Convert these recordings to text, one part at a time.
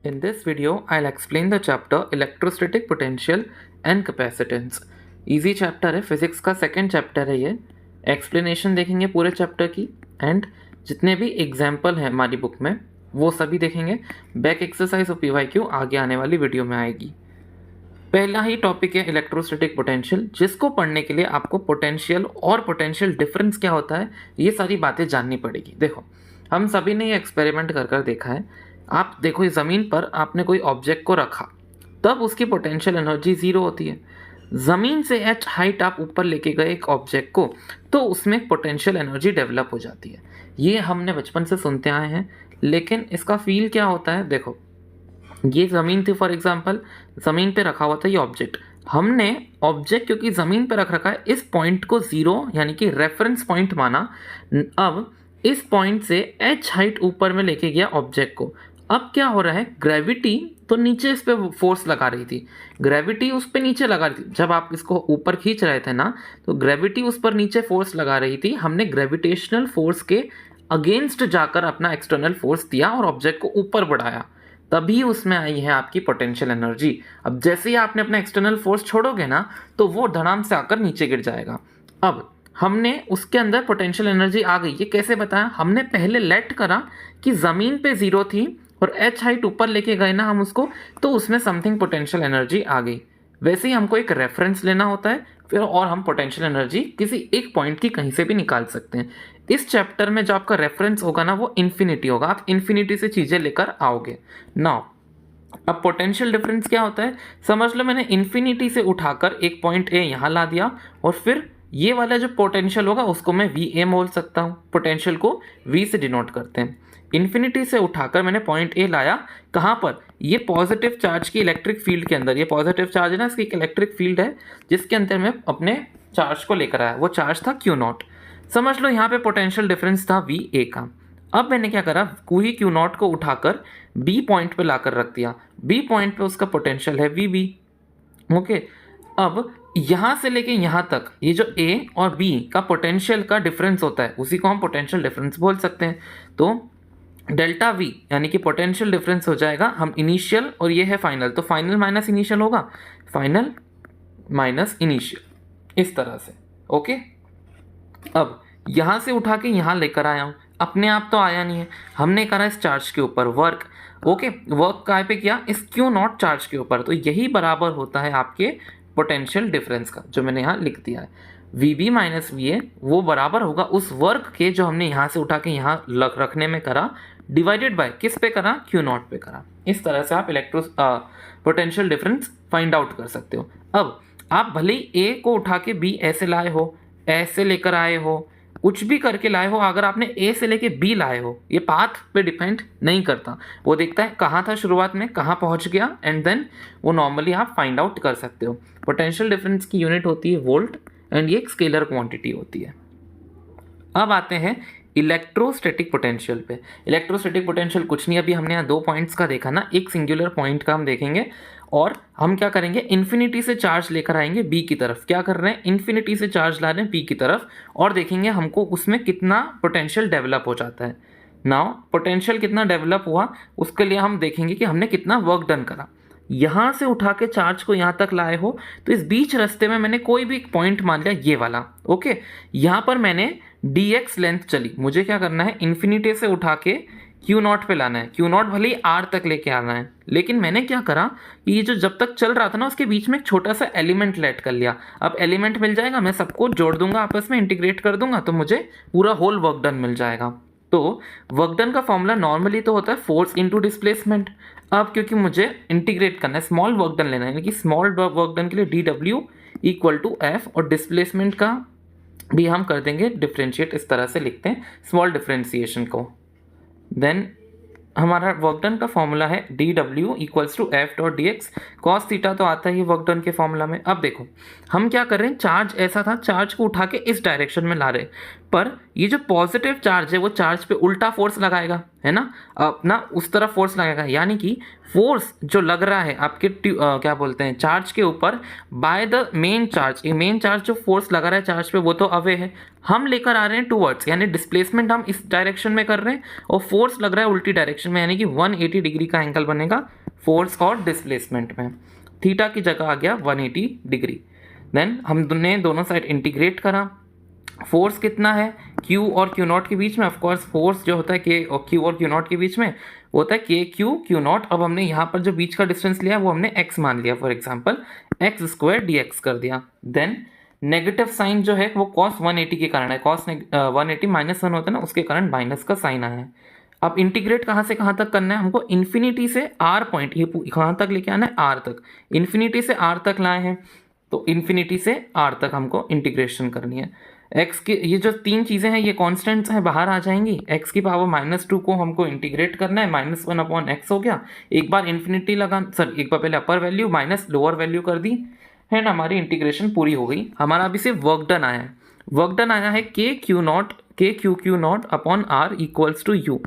In this video, I'll explain the chapter Electrostatic Potential and Capacitance. Easy chapter है, physics का second chapter है ये. Explanation देखेंगे पूरे चैप्टर की एंड जितने भी एग्जाम्पल हैं हमारी बुक में वो सभी देखेंगे. बैक एक्सरसाइज और PYQ आगे आने वाली वीडियो में आएगी. पहला ही टॉपिक है इलेक्ट्रोस्टैटिक पोटेंशियल, जिसको पढ़ने के लिए आपको पोटेंशियल और पोटेंशियल डिफरेंस क्या होता है ये सारी बातें जाननी पड़ेगी. देखो, हम सभी ने ये एक्सपेरिमेंट कर देखा है. आप देखो, इस ज़मीन पर आपने कोई ऑब्जेक्ट को रखा, तब उसकी पोटेंशियल एनर्जी ज़ीरो होती है. ज़मीन से h हाइट आप ऊपर लेके गए एक ऑब्जेक्ट को, तो उसमें पोटेंशियल एनर्जी डेवलप हो जाती है. ये हमने बचपन से सुनते आए हैं, लेकिन इसका फील क्या होता है. देखो, ये ज़मीन थी, फॉर एग्जांपल ज़मीन पे रखा हुआ था ये ऑब्जेक्ट. हमने ऑब्जेक्ट क्योंकि ज़मीन पे रख रखा है, इस पॉइंट को ज़ीरो यानी कि रेफरेंस पॉइंट माना. अब इस पॉइंट से h हाइट ऊपर में लेके गया ऑब्जेक्ट को. अब क्या हो रहा है, ग्रेविटी तो नीचे इस पे फोर्स लगा रही थी, ग्रेविटी उस पे नीचे लगा रही थी. जब आप इसको ऊपर खींच रहे थे ना, तो ग्रेविटी उस पर नीचे फोर्स लगा रही थी. हमने ग्रेविटेशनल फोर्स के अगेंस्ट जाकर अपना एक्सटर्नल फोर्स दिया और ऑब्जेक्ट को ऊपर बढ़ाया, तभी उसमें आई है आपकी पोटेंशियल एनर्जी. अब जैसे ही आपने अपना एक्सटर्नल फोर्स छोड़ोगे ना, तो वो धड़ाम से आकर नीचे गिर जाएगा. अब हमने उसके अंदर पोटेंशियल एनर्जी आ गई. ये कैसे बताया, हमने पहले लेट करा कि ज़मीन पे ज़ीरो थी और h हाइट ऊपर लेके गए ना हम उसको, तो उसमें समथिंग पोटेंशियल एनर्जी आ गई. वैसे ही हमको एक रेफरेंस लेना होता है फिर, और हम पोटेंशियल एनर्जी किसी एक पॉइंट की कहीं से भी निकाल सकते हैं. इस चैप्टर में जो आपका रेफरेंस होगा ना, वो इन्फिनिटी होगा. आप इन्फिनिटी से चीज़ें लेकर आओगे. नाउ अब पोटेंशियल डिफरेंस क्या होता है, समझ लो मैंने इन्फिनिटी से उठाकर एक पॉइंट ए यहाँ ला दिया, और फिर ये वाला जो पोटेंशियल होगा उसको मैं VA बोल सकता हूँ. पोटेंशियल को V से डिनोट करते हैं. इन्फिनिटी से उठाकर मैंने पॉइंट ए लाया, कहाँ पर, ये पॉजिटिव चार्ज की इलेक्ट्रिक फील्ड के अंदर. ये पॉजिटिव चार्ज है ना, इसकी एक इलेक्ट्रिक फील्ड है जिसके अंदर मैं अपने चार्ज को लेकर आया. वो चार्ज था Q0. समझ लो यहाँ पे पोटेंशियल डिफरेंस था VA का. अब मैंने क्या करा, कोई Q0 को उठाकर B पॉइंट पे लाकर रख दिया. B पॉइंट पे उसका पोटेंशियल है VB. ओके, अब यहाँ से लेके यहाँ तक ये जो A और B का पोटेंशियल का डिफरेंस होता है, उसी को हम पोटेंशियल डिफरेंस बोल सकते हैं. तो डेल्टा V यानी कि पोटेंशियल डिफरेंस हो जाएगा, हम इनिशियल और ये है फाइनल, तो फाइनल माइनस इनिशियल होगा, फाइनल माइनस इनिशियल, इस तरह से. ओके, अब यहाँ से उठा के यहाँ लेकर आया हूँ. अपने आप तो आया नहीं है, हमने करा इस चार्ज के ऊपर वर्क. ओके, वर्क काय पे किया, इस Q0 चार्ज के ऊपर. तो यही बराबर होता है आपके पोटेंशियल डिफरेंस का, जो मैंने यहाँ लिख दिया है. VB माइनस VA वो बराबर होगा उस वर्क के जो हमने यहाँ से उठा के यहाँ रखने में करा, डिवाइडेड बाय किस पे करा, Q0 पे करा. इस तरह से आप पोटेंशियल डिफरेंस फाइंड आउट कर सकते हो. अब आप भले ही A को उठा के B ऐसे लाए हो, ऐसे लेकर आए हो, कुछ भी करके लाए हो, अगर आपने A से लेके B लाए हो, ये पाथ पे डिपेंड नहीं करता. वो देखता है कहाँ था शुरुआत में, कहाँ पहुँच गया, एंड देन वो नॉर्मली आप फाइंड आउट कर सकते हो. पोटेंशियल डिफरेंस की यूनिट होती है वोल्ट, एंड ये एक स्केलर क्वांटिटी होती है. अब आते हैं इलेक्ट्रोस्टैटिक पोटेंशियल पे. इलेक्ट्रोस्टैटिक पोटेंशियल कुछ नहीं, अभी हमने यहाँ 2 पॉइंट्स का देखा ना, एक सिंगुलर पॉइंट का हम देखेंगे, और हम क्या करेंगे, इन्फिनिटी से चार्ज लेकर आएंगे B की तरफ. क्या कर रहे हैं, इन्फिनिटी से चार्ज ला रहे हैं B की तरफ, और देखेंगे हमको उसमें कितना पोटेंशियल डेवलप हो जाता है. नाउ पोटेंशियल कितना डेवलप हुआ, उसके लिए हम देखेंगे कि हमने कितना वर्क डन करा. यहाँ से उठा के चार्ज को यहाँ तक लाए हो, तो इस बीच रास्ते में मैंने कोई भी पॉइंट मान लिया, ये वाला. ओके, यहाँ पर मैंने dx लेंथ चली, मुझे क्या करना है, इन्फिनिटी से उठा के Q0 पे लाना है. Q0 भले ही R तक लेके आना है, लेकिन मैंने क्या करा कि ये जो जब तक चल रहा था ना, उसके बीच में एक छोटा सा एलिमेंट लेट कर लिया. अब एलिमेंट मिल जाएगा, मैं सबको जोड़ दूंगा आपस में, इंटीग्रेट कर दूंगा, तो मुझे पूरा होल वर्क डन मिल जाएगा. तो वर्क डन का फॉर्मूला नॉर्मली तो होता है फोर्स इनटू डिस्प्लेसमेंट. अब क्योंकि मुझे इंटीग्रेट करना है, स्मॉल वर्क डन लेना है, यानी कि स्मॉल वर्क डन के लिए dW इक्वल टू F, और डिस्प्लेसमेंट का भी हम कर देंगे डिफ्रेंशिएट, इस तरह से लिखते हैं स्मॉल डिफ्रेंशिएशन को. देन हमारा वर्क डन का फॉर्मूला है dW equals to F dot dx. Cos theta तो आता ही वर्क डन के फॉर्मूला में. अब देखो हम क्या कर रहे हैं, चार्ज ऐसा था, चार्ज को उठा के इस डायरेक्शन में ला रहे. पर ये जो पॉजिटिव चार्ज है वो चार्ज पे उल्टा फोर्स लगाएगा, है ना, अपना उस तरफ फोर्स लगाएगा, यानी कि फोर्स जो लग रहा है आपके क्या बोलते हैं चार्ज के ऊपर बाय द मेन चार्ज, ये मेन चार्ज जो फोर्स लगा रहा है चार्ज पे वो तो अवे है, हम लेकर आ रहे हैं टूवर्ड्स, यानी डिस्प्लेसमेंट हम इस डायरेक्शन में कर रहे हैं और फोर्स लग रहा है उल्टी डायरेक्शन में, यानी कि 180 डिग्री का एंगल बनेगा फोर्स और डिस्प्लेसमेंट में। थीटा की जगह आ गया 180 डिग्री। देन हमने दोनों साइड इंटीग्रेट करा। फोर्स कितना है Q और Q नॉट के बीच में, ऑफकोर्स फोर्स जो होता है K और Q और Q नॉट के बीच में वो होता है Q नॉट। अब हमने यहाँ पर जो बीच का डिस्टेंस लिया वो हमने x मान लिया, फॉर एग्जांपल x² dx कर दिया। देन नेगेटिव साइन जो है वो cos 180 के कारण है, cos 180 -1 होता है ना, उसके कारण माइनस का साइन आया है। अब इंटीग्रेट कहाँ से कहाँ तक करना है हमको, इन्फिनिटी से r पॉइंट, ये कहाँ तक लेके आना है r तक, इन्फिनिटी से r तक लाए हैं तो इन्फिनिटी से r तक हमको इंटीग्रेशन करनी है। x की ये जो तीन चीज़ें हैं ये कॉन्स्टेंट्स हैं, बाहर आ जाएंगी। x की पावर -2 को हमको इंटीग्रेट करना है, -1/x हो गया। एक बार इन्फिनिटी लगा, एक बार पहले अपर वैल्यू माइनस लोअर वैल्यू कर दी है ना, हमारी इंटीग्रेशन पूरी हो गई। हमारा अभी सिर्फ वर्क डन आया है, वर्क डन आया है Q not upon R equals to U।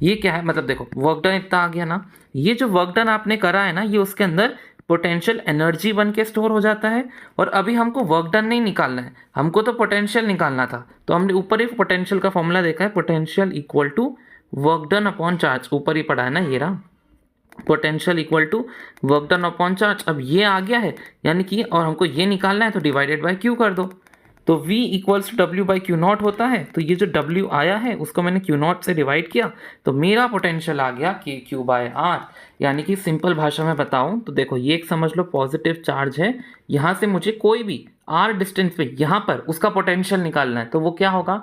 ये क्या है, मतलब देखो वर्क डन इतना आ गया ना, ये जो वर्क डन आपने करा है ना ये उसके अंदर पोटेंशियल एनर्जी बन के स्टोर हो जाता है। और अभी हमको वर्क डन नहीं निकालना है, हमको तो पोटेंशियल निकालना था, तो हमने ऊपर ही पोटेंशियल का फॉर्मूला देखा है, potential equal to work done upon charge, ऊपर ही पढ़ा है ना, ये रहा potential equal to work done upon charge. अब ये आ गया है, यानी कि और हमको ये निकालना है तो डिवाइडेड बाय Q कर दो, तो V equals to W by Q not होता है। तो ये जो W आया है उसको मैंने Q नॉट से डिवाइड किया तो मेरा पोटेंशियल आ गया KQ बाय R। यानी कि सिंपल भाषा में बताऊं तो देखो ये एक समझ लो पॉजिटिव चार्ज है, यहाँ से मुझे कोई भी R डिस्टेंस पे यहाँ पर उसका पोटेंशियल निकालना है, तो वो क्या होगा,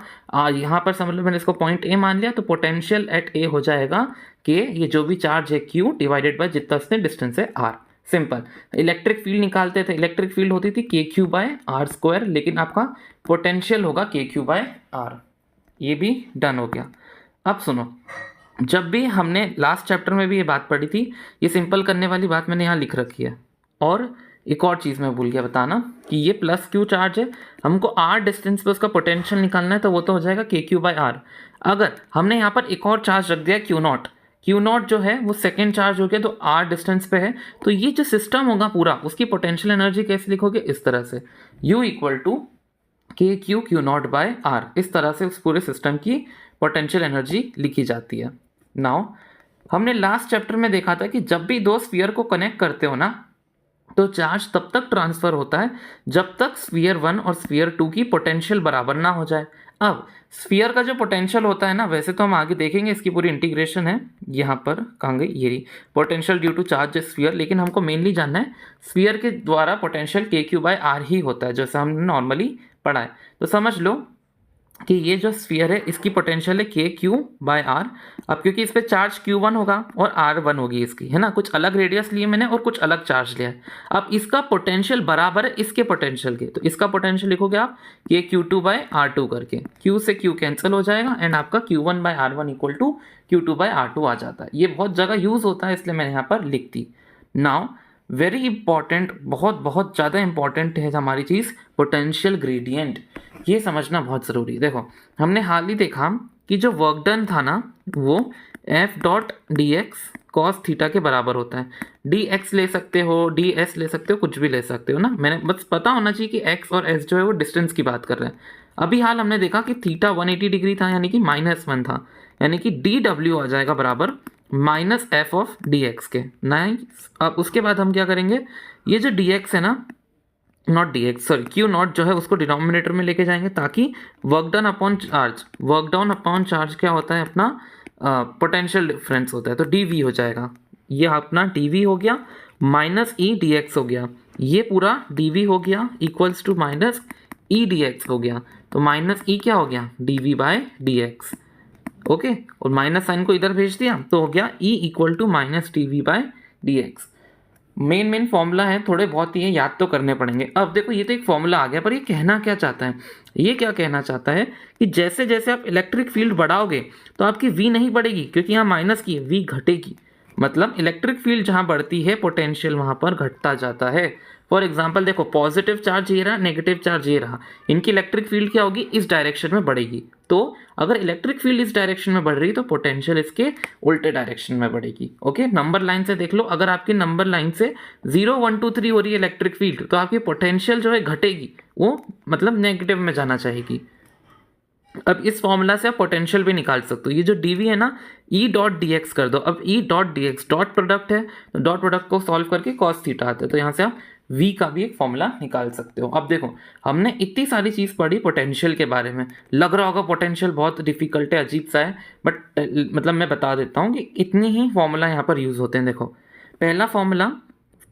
यहाँ पर समझ लो मैंने इसको पॉइंट A मान लिया, तो पोटेंशियल एट A हो जाएगा कि ये जो भी चार्ज है Q डिवाइडेड बाय जितना उसने डिस्टेंस है R। सिंपल। इलेक्ट्रिक फील्ड निकालते थे, इलेक्ट्रिक फील्ड होती थी KQ बाय R स्क्वायर, लेकिन आपका पोटेंशियल होगा KQ बाय R। ये भी डन हो गया। अब सुनो, जब भी हमने लास्ट चैप्टर में भी ये बात पढ़ी थी, ये सिंपल करने वाली बात मैंने यहाँ लिख रखी है। और एक और चीज़ मैं भूल गया बताना कि ये प्लस Q चार्ज है, हमको R डिस्टेंस पे उसका पोटेंशियल निकालना है, तो वो तो हो जाएगा KQ बाय R। अगर हमने यहाँ पर एक और चार्ज रख दिया Q नॉट जो है वो सेकेंड चार्ज हो गया, तो R डिस्टेंस पे है, तो ये जो सिस्टम होगा पूरा उसकी पोटेंशियल एनर्जी कैसे लिखोगे, इस तरह से U equal to Q not by R। इस तरह से उस पूरे सिस्टम की पोटेंशियल एनर्जी लिखी जाती है। नाउ हमने लास्ट चैप्टर में देखा था कि जब भी दो स्फीयर को कनेक्ट करते हो ना तो चार्ज तब तक ट्रांसफर होता है जब तक स्फीयर 1 और स्फीयर 2 की पोटेंशियल बराबर ना हो जाए। अब स्फीयर का जो पोटेंशियल होता है ना, वैसे तो हम आगे देखेंगे, इसकी पूरी इंटीग्रेशन है, यहाँ पर कहाँ गई, ये potential due to charge sphere, लेकिन हमको मेनली जानना है स्फीयर के द्वारा पोटेंशियल KQ बाय R ही होता है, जैसा हमने नॉर्मली पढ़ा है। तो समझ लो कि ये जो स्फीयर है इसकी पोटेंशियल है KQ बाय R। अब क्योंकि इस पर चार्ज Q1 होगा और R1 होगी इसकी, है ना, कुछ अलग रेडियस लिए मैंने और कुछ अलग चार्ज लिया है। अब इसका पोटेंशियल बराबर है इसके पोटेंशियल के, तो इसका पोटेंशियल लिखोगे आप KQ2 बाय R2 करके, Q से Q कैंसिल हो जाएगा एंड आपका Q1 by R1 equal to Q2 by R2 आ जाता है। ये बहुत जगह यूज़ होता है इसलिए मैंने यहाँ पर लिख दी। नाउ वेरी इंपॉर्टेंट, बहुत ज़्यादा इंपॉर्टेंट है हमारी चीज़ पोटेंशियल ग्रेडियंट, ये समझना बहुत ज़रूरी है। देखो हमने हाल ही देखा कि जो वर्क डन था ना वो F dot dx cos theta के बराबर होता है। dx ले सकते हो, ds ले सकते हो, कुछ भी ले सकते हो ना, मैंने बस पता होना चाहिए कि x और s जो है वो डिस्टेंस की बात कर रहे हैं। अभी हाल हमने देखा कि थीटा 180 डिग्री था, यानी कि -1 था, यानी कि dw आ जाएगा बराबर -f ऑफ dx के। नाइस। अब उसके बाद हम क्या करेंगे, ये जो dx है ना, not dx sorry Q not जो है उसको डिनोमिनेटर में लेके जाएंगे, ताकि वर्क डन अपॉन चार्ज क्या होता है अपना पोटेंशियल डिफरेंस होता है, तो dv हो जाएगा, ये अपना dv हो गया माइनस e dx हो गया, ये पूरा dv हो गया equals to minus e dx हो गया, तो माइनस e क्या हो गया dv बाय dx। ओके, और माइनस साइन को इधर भेज दिया तो हो गया e equal to minus dv by dx। Main formula है, थोड़े बहुत ही याद तो करने पड़ेंगे। अब देखो ये तो एक फॉर्मूला आ गया, पर ये कहना क्या चाहता है, ये क्या कहना चाहता है कि जैसे जैसे आप इलेक्ट्रिक फील्ड बढ़ाओगे तो आपकी V नहीं बढ़ेगी, क्योंकि यहाँ माइनस की है, V घटेगी। मतलब इलेक्ट्रिक फील्ड जहाँ बढ़ती है पोटेंशियल वहाँ पर घटता जाता है। फॉर एग्जांपल देखो, पॉजिटिव चार्ज ये रहा, नेगेटिव चार्ज ये रहा, इनकी इलेक्ट्रिक फील्ड क्या होगी, इस डायरेक्शन में बढ़ेगी। तो अगर इलेक्ट्रिक फील्ड इस डायरेक्शन में बढ़ रही तो पोटेंशियल इसके उल्टे डायरेक्शन में बढ़ेगी। ओके, नंबर लाइन से देख लो, अगर आपकी नंबर लाइन से 0 1 2 3 हो रही है इलेक्ट्रिक फील्ड, तो आपकी पोटेंशियल जो है घटेगी, वो मतलब नेगेटिव में जाना चाहेगी। अब इस फॉर्मूला से आप पोटेंशियल भी निकाल सकते हो। ये जो dv है ना, E डॉट डी एक्स कर दो। अब E dot d x dot product है, तो डॉट प्रोडक्ट को सॉल्व करके cos थीटा आता है, तो यहाँ से आप v का भी एक फॉर्मूला निकाल सकते हो। अब देखो, हमने इतनी सारी चीज़ पढ़ी पोटेंशियल के बारे में। लग रहा होगा पोटेंशियल बहुत डिफिकल्ट है, अजीब सा है, बट मतलब मैं बता देता हूँ कि इतनी ही फॉर्मूला यहाँ पर यूज़ होते हैं। देखो, पहला formula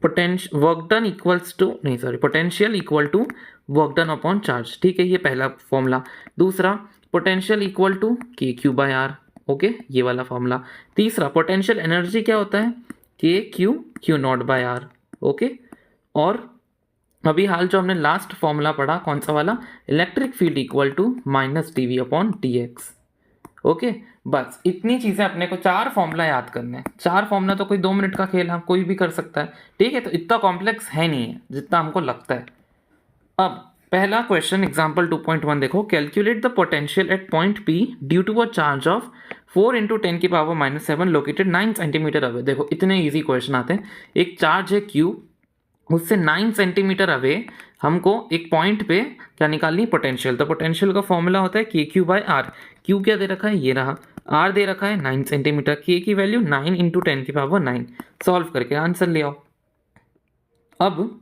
work done equals to potential equal to work done upon charge, ठीक है, ये पहला फॉर्मूला। दूसरा, potential equal to K Q by R, okay, ये वाला फॉर्मूला। तीसरा, पोटेंशियल एनर्जी क्या होता है, के Q not by R, okay. और अभी हाल जो हमने लास्ट फॉर्मूला पढ़ा, कौन सा वाला, electric field equal to minus D upon D X, okay. बस इतनी चीज़ें अपने को, 4 फॉर्मूला याद करने हैं। 4 फॉर्मूला तो कोई 2 मिनट का खेल है, कोई भी कर सकता है, ठीक है। तो इतना कॉम्प्लेक्स है नहीं है जितना हमको लगता है। अब पहला क्वेश्चन एग्जांपल 2.1 देखो, calculate the potential at point P due to a charge of 4 × 10⁻⁷ located 9 centimetre away. देखो, इतने इजी क्वेश्चन आते हैं। एक चार्ज है Q, उससे 9 सेंटीमीटर अवे हमको एक पॉइंट पे क्या निकालनी, पोटेंशियल। तो पोटेंशियल का फॉर्मूला होता है के क्यू बाय आर। क्यू क्या दे रखा है, ये रहा। आर दे रखा है 9 सेंटीमीटर, के की वैल्यू 9 × 10⁹ सॉल्व करके आंसर ले आओ। अब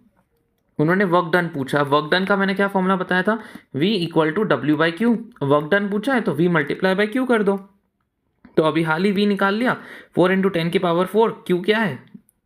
उन्होंने वर्क डन पूछा। वर्क डन का मैंने क्या फॉर्मूला बताया था, V equal to W by Q. Work done पूछा है तो V मल्टीप्लाई बाई क्यू कर दो। तो अभी हाल ही V निकाल लिया, 4 × 10⁴। क्यू क्या है,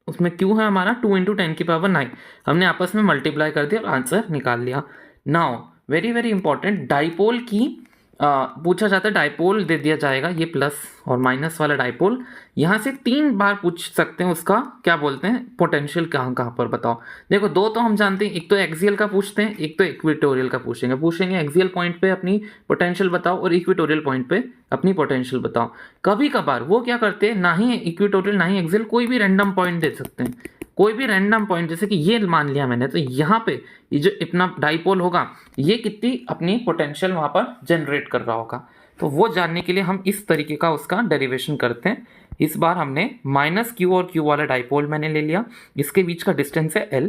उसमें क्यू है हमारा 2 × 10⁹। हमने आपस में मल्टीप्लाई कर दिया और आंसर निकाल लिया। Now very very important, dipole की पूछा जाता है, डाइपोल दे दिया जाएगा, ये प्लस और माइनस वाला डाइपोल। यहाँ से 3 बार पूछ सकते हैं उसका क्या बोलते हैं, पोटेंशियल कहाँ कहाँ पर बताओ। देखो, 2 तो हम जानते हैं, एक तो एक्सियल का पूछते हैं, एक तो इक्वेटोरियल का पूछेंगे एक्सियल पॉइंट पे अपनी पोटेंशियल बताओ और इक्वेटोरियल पॉइंट पे अपनी पोटेंशियल बताओ। कभी कभार वो क्या करते हैं, ना ही इक्वेटोरियल ना ही एक्सियल, कोई भी रैंडम पॉइंट दे सकते हैं, कोई भी रैंडम पॉइंट। जैसे कि ये मान लिया मैंने, तो यहाँ पे ये जो अपना डाइपोल होगा, ये कितनी अपनी पोटेंशियल वहाँ पर जनरेट कर रहा होगा। तो वो जानने के लिए हम इस तरीके का उसका डेरिवेशन करते हैं। इस बार हमने माइनस क्यू और क्यू वाला डाइपोल मैंने ले लिया, इसके बीच का डिस्टेंस है L।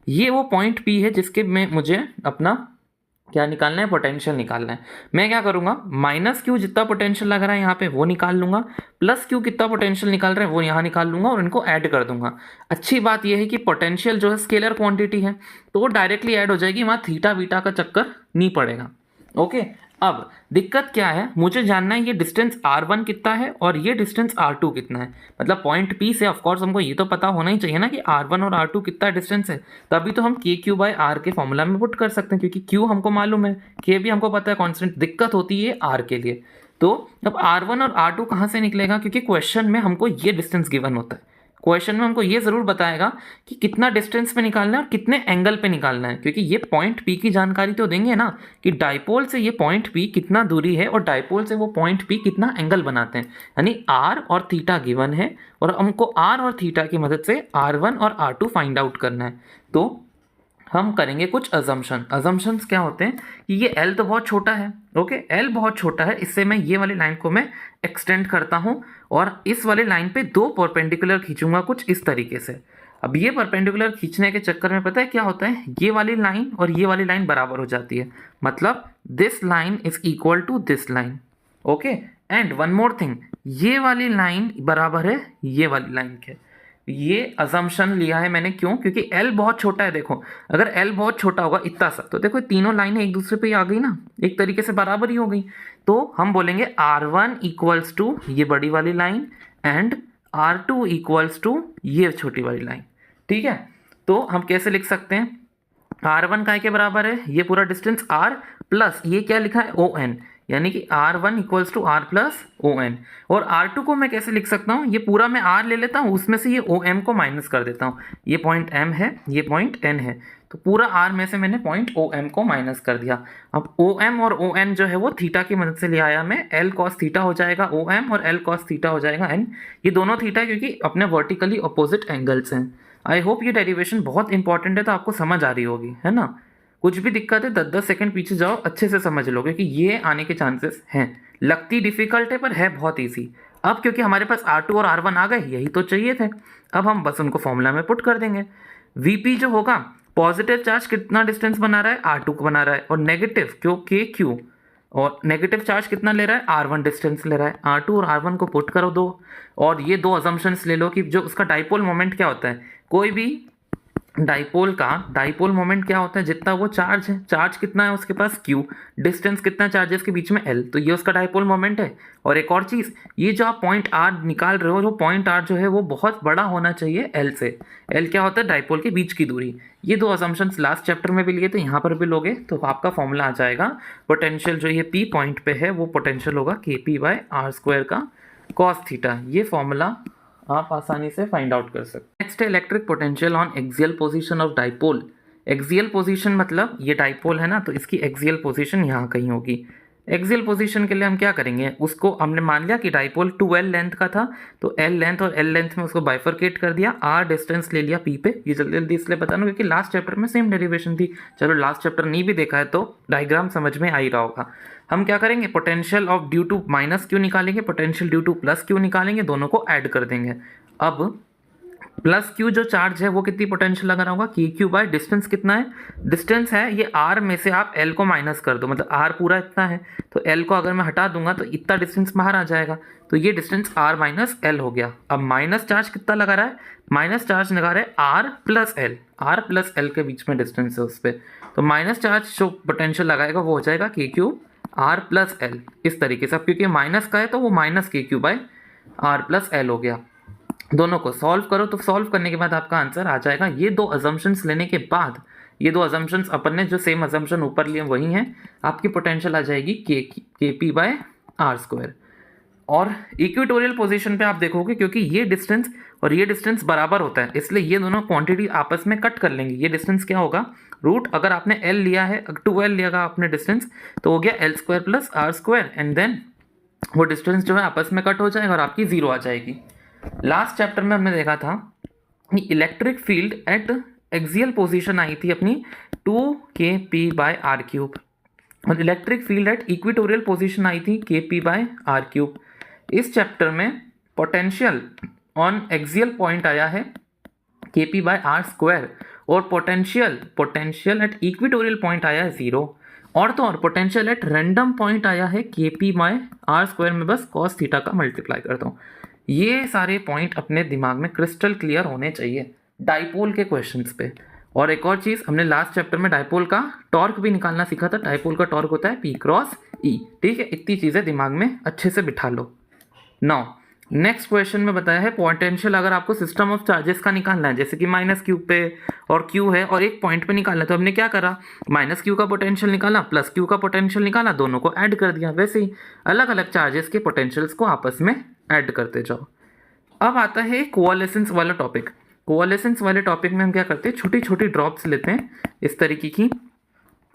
ये वो पॉइंट P है जिसके में मुझे अपना क्या निकालना है, पोटेंशियल निकालना है। मैं क्या करूँगा, माइनस क्यू जितना पोटेंशियल लग रहा है यहाँ पे वो निकाल लूँगा, प्लस क्यू कितना पोटेंशियल निकाल रहा है वो यहाँ निकाल लूँगा और इनको ऐड कर दूंगा। अच्छी बात यह है कि पोटेंशियल जो है स्केलर क्वांटिटी है, तो वो डायरेक्टली ऐड हो जाएगी, वहाँ थीटा बीटा का चक्कर नहीं पड़ेगा। ओके, अब दिक्कत क्या है, मुझे जानना है ये डिस्टेंस r1 कितना है और ये डिस्टेंस r2 कितना है। मतलब पॉइंट P से ऑफकोर्स हमको ये तो पता होना ही चाहिए ना कि r1 और r2 कितना डिस्टेंस है, तभी तो हम के क्यू बाय आर के फॉर्मूला में पुट कर सकते हैं, क्योंकि Q हमको मालूम है, K भी हमको पता है कॉन्स्टेंट। दिक्कत होती है R के लिए। तो अब r1 और r2 कहाँ से निकलेगा, क्योंकि क्वेश्चन में हमको ये डिस्टेंस गिवन होता है। क्वेश्चन में हमको ये ज़रूर बताएगा कि कितना डिस्टेंस पे निकालना है और कितने एंगल पे निकालना है, क्योंकि ये पॉइंट P की जानकारी तो देंगे ना कि डाइपोल से ये पॉइंट P कितना दूरी है और डाइपोल से वो पॉइंट P कितना एंगल बनाते हैं। यानी R और थीटा गिवन है और हमको R और थीटा की मदद से R1 और R2 फाइंड आउट करना है। तो हम करेंगे कुछ अजम्पशंस क्या होते हैं कि ये L तो बहुत छोटा है, ओके, L बहुत छोटा है, इससे मैं ये वाली लाइन को मैं एक्सटेंड करता हूँ और इस वाले लाइन पे 2 परपेंडिकुलर खींचूंगा कुछ इस तरीके से। अब ये परपेंडिकुलर खींचने के चक्कर में पता है क्या होता है, ये वाली लाइन और ये वाली लाइन बराबर हो जाती है, मतलब this line is equal to this line, okay. And one more thing, ये वाली लाइन बराबर है ये वाली लाइन के। ये अजम्पशन लिया है मैंने, क्यों, क्योंकि L बहुत छोटा है। देखो, अगर L बहुत छोटा होगा इतना सा, तो देखो तीनों लाइनें एक दूसरे पे आ गई ना, एक तरीके से बराबर ही हो गई। तो हम बोलेंगे R1 इक्वल्स टू ये बड़ी वाली line and R2 equals to ये छोटी वाली लाइन, ठीक है। तो हम कैसे लिख सकते हैं, R1 काय के बराबर है, ये पूरा डिस्टेंस R प्लस ये क्या लिखा है ON, यानी कि R1 equals to R plus ON। और R2 को मैं कैसे लिख सकता हूँ, ये पूरा मैं R ले लेता हूँ, उसमें से ये OM को माइनस कर देता हूँ। ये पॉइंट M है, ये पॉइंट N है, तो पूरा R में से मैंने पॉइंट OM को माइनस कर दिया। अब OM और ON जो है वो थीटा की मदद से ले आया मैं, L cos थीटा हो जाएगा OM और L cos थीटा हो जाएगा N। ये दोनों थीटा क्योंकि अपने वर्टिकली अपोजिट एंगल्स हैं। आई होप ये डेरिवेशन बहुत इंपॉर्टेंट है, तो आपको समझ आ रही होगी, है ना। कुछ भी दिक्कत है 10-10 सेकंड पीछे जाओ, अच्छे से समझ लोगे कि ये आने के चांसेस हैं। लगती डिफिकल्ट है पर है बहुत ईजी। अब क्योंकि हमारे पास R2 और R1 आ गए, यही तो चाहिए थे, अब हम बस उनको फॉर्मूला में पुट कर देंगे। Vp जो होगा, पॉजिटिव चार्ज कितना डिस्टेंस बना रहा है, R2 को बना रहा है, और नेगेटिव KQ, और नेगेटिव चार्ज कितना ले रहा है, R1 डिस्टेंस ले रहा है। R2 और R1 को पुट करो दो, और ये दो अजम्पशंस ले लो कि जो उसका डाइपोल मोमेंट क्या होता है। कोई भी डाइपोल का डाइपोल मोमेंट क्या होता है, जितना वो चार्ज है, चार्ज कितना है उसके पास Q, डिस्टेंस कितना चार्जेस के बीच में L, तो ये उसका डाइपोल मोमेंट है। और एक और चीज़, ये जो आप पॉइंट R निकाल रहे हो, जो पॉइंट R जो है वो बहुत बड़ा होना चाहिए L से। L क्या होता है, डाइपोल के बीच की दूरी। ये दो असम्पशंस लास्ट चैप्टर में भी लिए थे, यहाँ पर भी लोगे तो आपका फॉर्मूला आ जाएगा। पोटेंशियल जो ये P पॉइंट पे है वो पोटेंशियल होगा KP/R² का कॉस थीटा। ये फॉर्मूला आप आसानी से फाइंड आउट कर सकते। नेक्स्ट है electric potential on axial position of dipole. Axial position मतलब ये डाइपोल है ना, तो इसकी एक्सियल पोजीशन यहाँ कहीं होगी। एक्सियल पोजीशन के लिए हम क्या करेंगे, उसको हमने मान लिया कि डाइपोल 2L लेंथ का था, तो L लेंथ और L लेंथ में उसको बाइफरकेट कर दिया, R डिस्टेंस ले लिया P पे। ये जल्दी जल्दी इसलिए बताना क्योंकि लास्ट चैप्टर में सेम डेरिवेशन थी। चलो लास्ट चैप्टर नहीं भी देखा है तो डायग्राम समझ में आ ही रहा होगा। हम क्या करेंगे, potential of due to -Q निकालेंगे, पोटेंशियल ड्यू टू +Q निकालेंगे, दोनों को ऐड कर देंगे। अब +Q जो चार्ज है वो कितनी पोटेंशियल लगा रहा होगा, KQ बाय डिस्टेंस कितना है, डिस्टेंस है ये R में से आप L को माइनस कर दो, मतलब R पूरा इतना है तो L को अगर मैं हटा दूंगा तो इतना डिस्टेंस बाहर आ जाएगा, तो ये डिस्टेंस R - L हो गया। अब माइनस चार्ज कितना लगा रहा है, माइनस चार्ज लगा रहा है R + L, R + L के बीच में डिस्टेंस है उस पर, तो माइनस चार्ज जो पोटेंशियल लगाएगा वो हो जाएगा KQ R + L। इस तरीके से, अब क्योंकि माइनस का है तो वो -KQ/R + L हो गया। दोनों को सॉल्व करो, तो सॉल्व करने के बाद आपका आंसर आ जाएगा। ये दो अजम्पशंस लेने के बाद, ये दो अजम्पशंस अपन ने जो सेम अजम्पशन ऊपर लिए वही हैं, आपकी पोटेंशियल आ जाएगी KP/R²। और इक्वेटोरियल पोजीशन पे आप देखोगे क्योंकि ये डिस्टेंस और ये डिस्टेंस बराबर होता है, इसलिए ये दोनों क्वांटिटी आपस में कट कर लेंगे। ये डिस्टेंस क्या होगा, रूट अगर आपने L लिया है, 2L लिया आपने डिस्टेंस, तो हो गया L² + R², एंड देन वो डिस्टेंस जो है आपस में कट हो जाएगा और आपकी 0 आ जाएगी। लास्ट चैप्टर में हमने देखा था कि electric field at axial position आई थी अपनी 2KP/R³ और electric field at equatorial position आई थी KP/R³। इस चैप्टर में पोटेंशियल ऑन एक्सियल पॉइंट आया है KP/R² और पोटेंशियल एट इक्वेटोरियल पॉइंट आया है 0, और तो और पोटेंशियल एट रैंडम पॉइंट आया है KP/R² में बस cos थीटा का मल्टीप्लाई करता हूँ। ये सारे पॉइंट अपने दिमाग में क्रिस्टल क्लियर होने चाहिए डाइपोल के क्वेश्चंस पे। और एक और चीज़, हमने लास्ट चैप्टर में डाइपोल का टॉर्क भी निकालना सीखा था। डाइपोल का टॉर्क होता है P×E, ठीक है। इतनी चीज़ें दिमाग में अच्छे से बिठा लो। नाउ नेक्स्ट क्वेश्चन में बताया है पोटेंशियल अगर आपको सिस्टम ऑफ चार्जेस का निकालना है, जैसे कि -Q पे और Q है और एक पॉइंट पे निकालना है, तो हमने क्या करा, -Q का पोटेंशियल निकाला, +Q का पोटेंशियल निकाला, दोनों को ऐड कर दिया। वैसे ही अलग अलग चार्जेस के पोटेंशियल्स को आपस में ऐड करते जाओ। अब आता है कोअलेसेंस वाला टॉपिक। कोअलेसेंस वाले टॉपिक में हम क्या करते हैं, छोटी छोटी ड्रॉप्स लेते हैं इस तरीके की,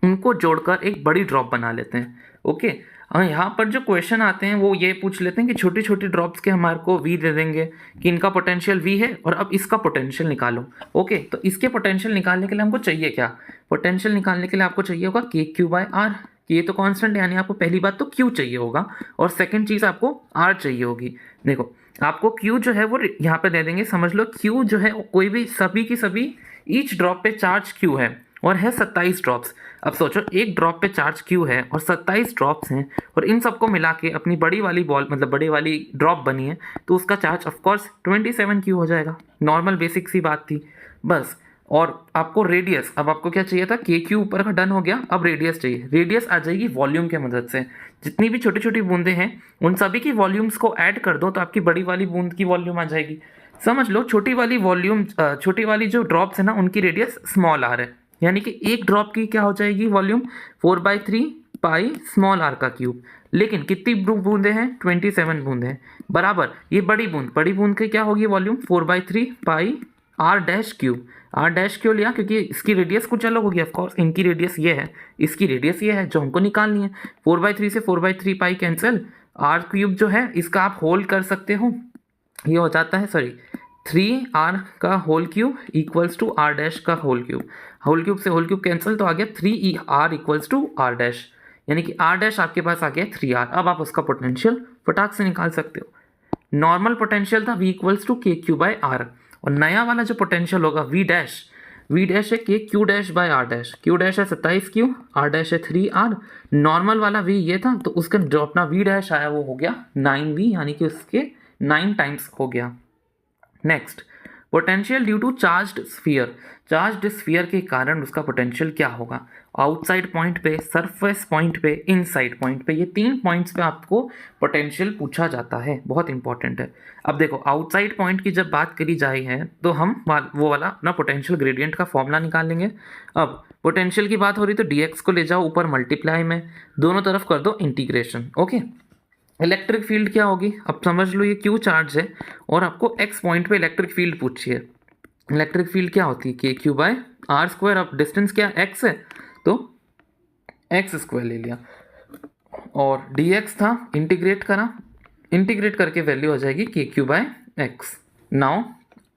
उनको जोड़कर एक बड़ी ड्रॉप बना लेते हैं। ओके, और यहाँ पर जो क्वेश्चन आते हैं वो ये पूछ लेते हैं कि छोटी छोटी ड्रॉप्स के हमारे को V दे देंगे कि इनका पोटेंशियल V है और अब इसका पोटेंशियल निकालो। ओके, तो इसके पोटेंशियल निकालने के लिए हमको चाहिए क्या, पोटेंशियल निकालने के लिए आपको चाहिए होगा KQ/R। ये तो कांस्टेंट, यानी आपको पहली बात तो Q चाहिए होगा और सेकंड चीज़ आपको R चाहिए होगी। देखो आपको Q जो है वो यहाँ पे दे देंगे, समझ लो Q जो है कोई भी सभी की सभी ईच ड्रॉप पे चार्ज Q है और है 27 ड्रॉप्स। अब सोचो एक ड्रॉप पे चार्ज Q है और 27 ड्रॉप्स हैं और इन सबको मिला के अपनी बड़ी वाली बॉल मतलब बड़ी वाली ड्रॉप बनी है, तो उसका चार्ज ऑफकोर्स 27 Q हो जाएगा। नॉर्मल बेसिक सी बात थी बस। और आपको रेडियस, अब आपको क्या चाहिए था, KQ ऊपर का डन हो गया, अब रेडियस चाहिए। रेडियस आ जाएगी वॉल्यूम के मदद से, जितनी भी छोटी छोटी बूंदें हैं उन सभी की वॉल्यूम्स को ऐड कर दो तो आपकी बड़ी वाली बूंद की वॉल्यूम आ जाएगी। समझ लो छोटी वाली वॉल्यूम, छोटी वाली जो ड्रॉप्स है ना उनकी रेडियस स्मॉल r है, यानी कि एक ड्रॉप की क्या हो जाएगी वॉल्यूम 4/3 पाई स्मॉल r का क्यूब। लेकिन कितनी बूंदें हैं, 27 बूंदें हैं, बराबर ये बड़ी बूंद की क्या होगी वॉल्यूम 4/3 पाई r-क्यूब। r- क्यों लिया, क्योंकि इसकी रेडियस कुछ अलग होगी। ऑफकोर्स इनकी रेडियस ये है, इसकी रेडियस ये है जो हमको निकालनी है। 4/3 से 4/3 पाई कैंसिल, r³ जो है इसका आप होल कर सकते हो, ये हो जाता है, सॉरी 3r का whole cube equals to r dash का होल क्यूब से होल क्यूब कैंसिल, तो आ गया 3r equals to r dash, यानी कि r डैश आपके पास आ गया 3r। अब आप उसका पोटेंशियल फटाक से निकाल सकते हो। नॉर्मल पोटेंशियल था v equals to K Q by are, और नया वाला जो पोटेंशियल होगा v डैश है के Q dash by R dash. Q dash है 27 क्यू, आर डैश है 3r। नॉर्मल वाला v ये था, तो उसका जो अपना v डैश आया वो हो गया 9v, यानी कि उसके 9 टाइम्स हो गया। Next, potential due to charged sphere के कारण उसका पोटेंशियल क्या होगा? आउटसाइड पॉइंट पे, सरफेस पॉइंट पे, इनसाइड पॉइंट पे, ये 3 पॉइंट्स पे आपको पोटेंशियल पूछा जाता है, बहुत इंपॉर्टेंट है। अब देखो, आउटसाइड पॉइंट की जब बात करी जाए है तो हम वो वाला अपना पोटेंशियल ग्रेडियंट का फॉर्मूला निकाल लेंगे। अब पोटेंशियल की बात हो रही तो dx को ले जाओ ऊपर मल्टीप्लाई में, दोनों तरफ कर दो इंटीग्रेशन। ओके, इलेक्ट्रिक फील्ड क्या होगी? अब समझ लो ये क्यू चार्ज है और आपको एक्स पॉइंट पे इलेक्ट्रिक फील्ड पूछी है। इलेक्ट्रिक फील्ड क्या होती है? के क्यू बाय आर स्क्वायर। अब डिस्टेंस क्या एक्स है तो एक्स स्क्वायर ले लिया, और डी एक्स था, इंटीग्रेट करा, इंटीग्रेट करके वैल्यू हो जाएगी k Q by x. Now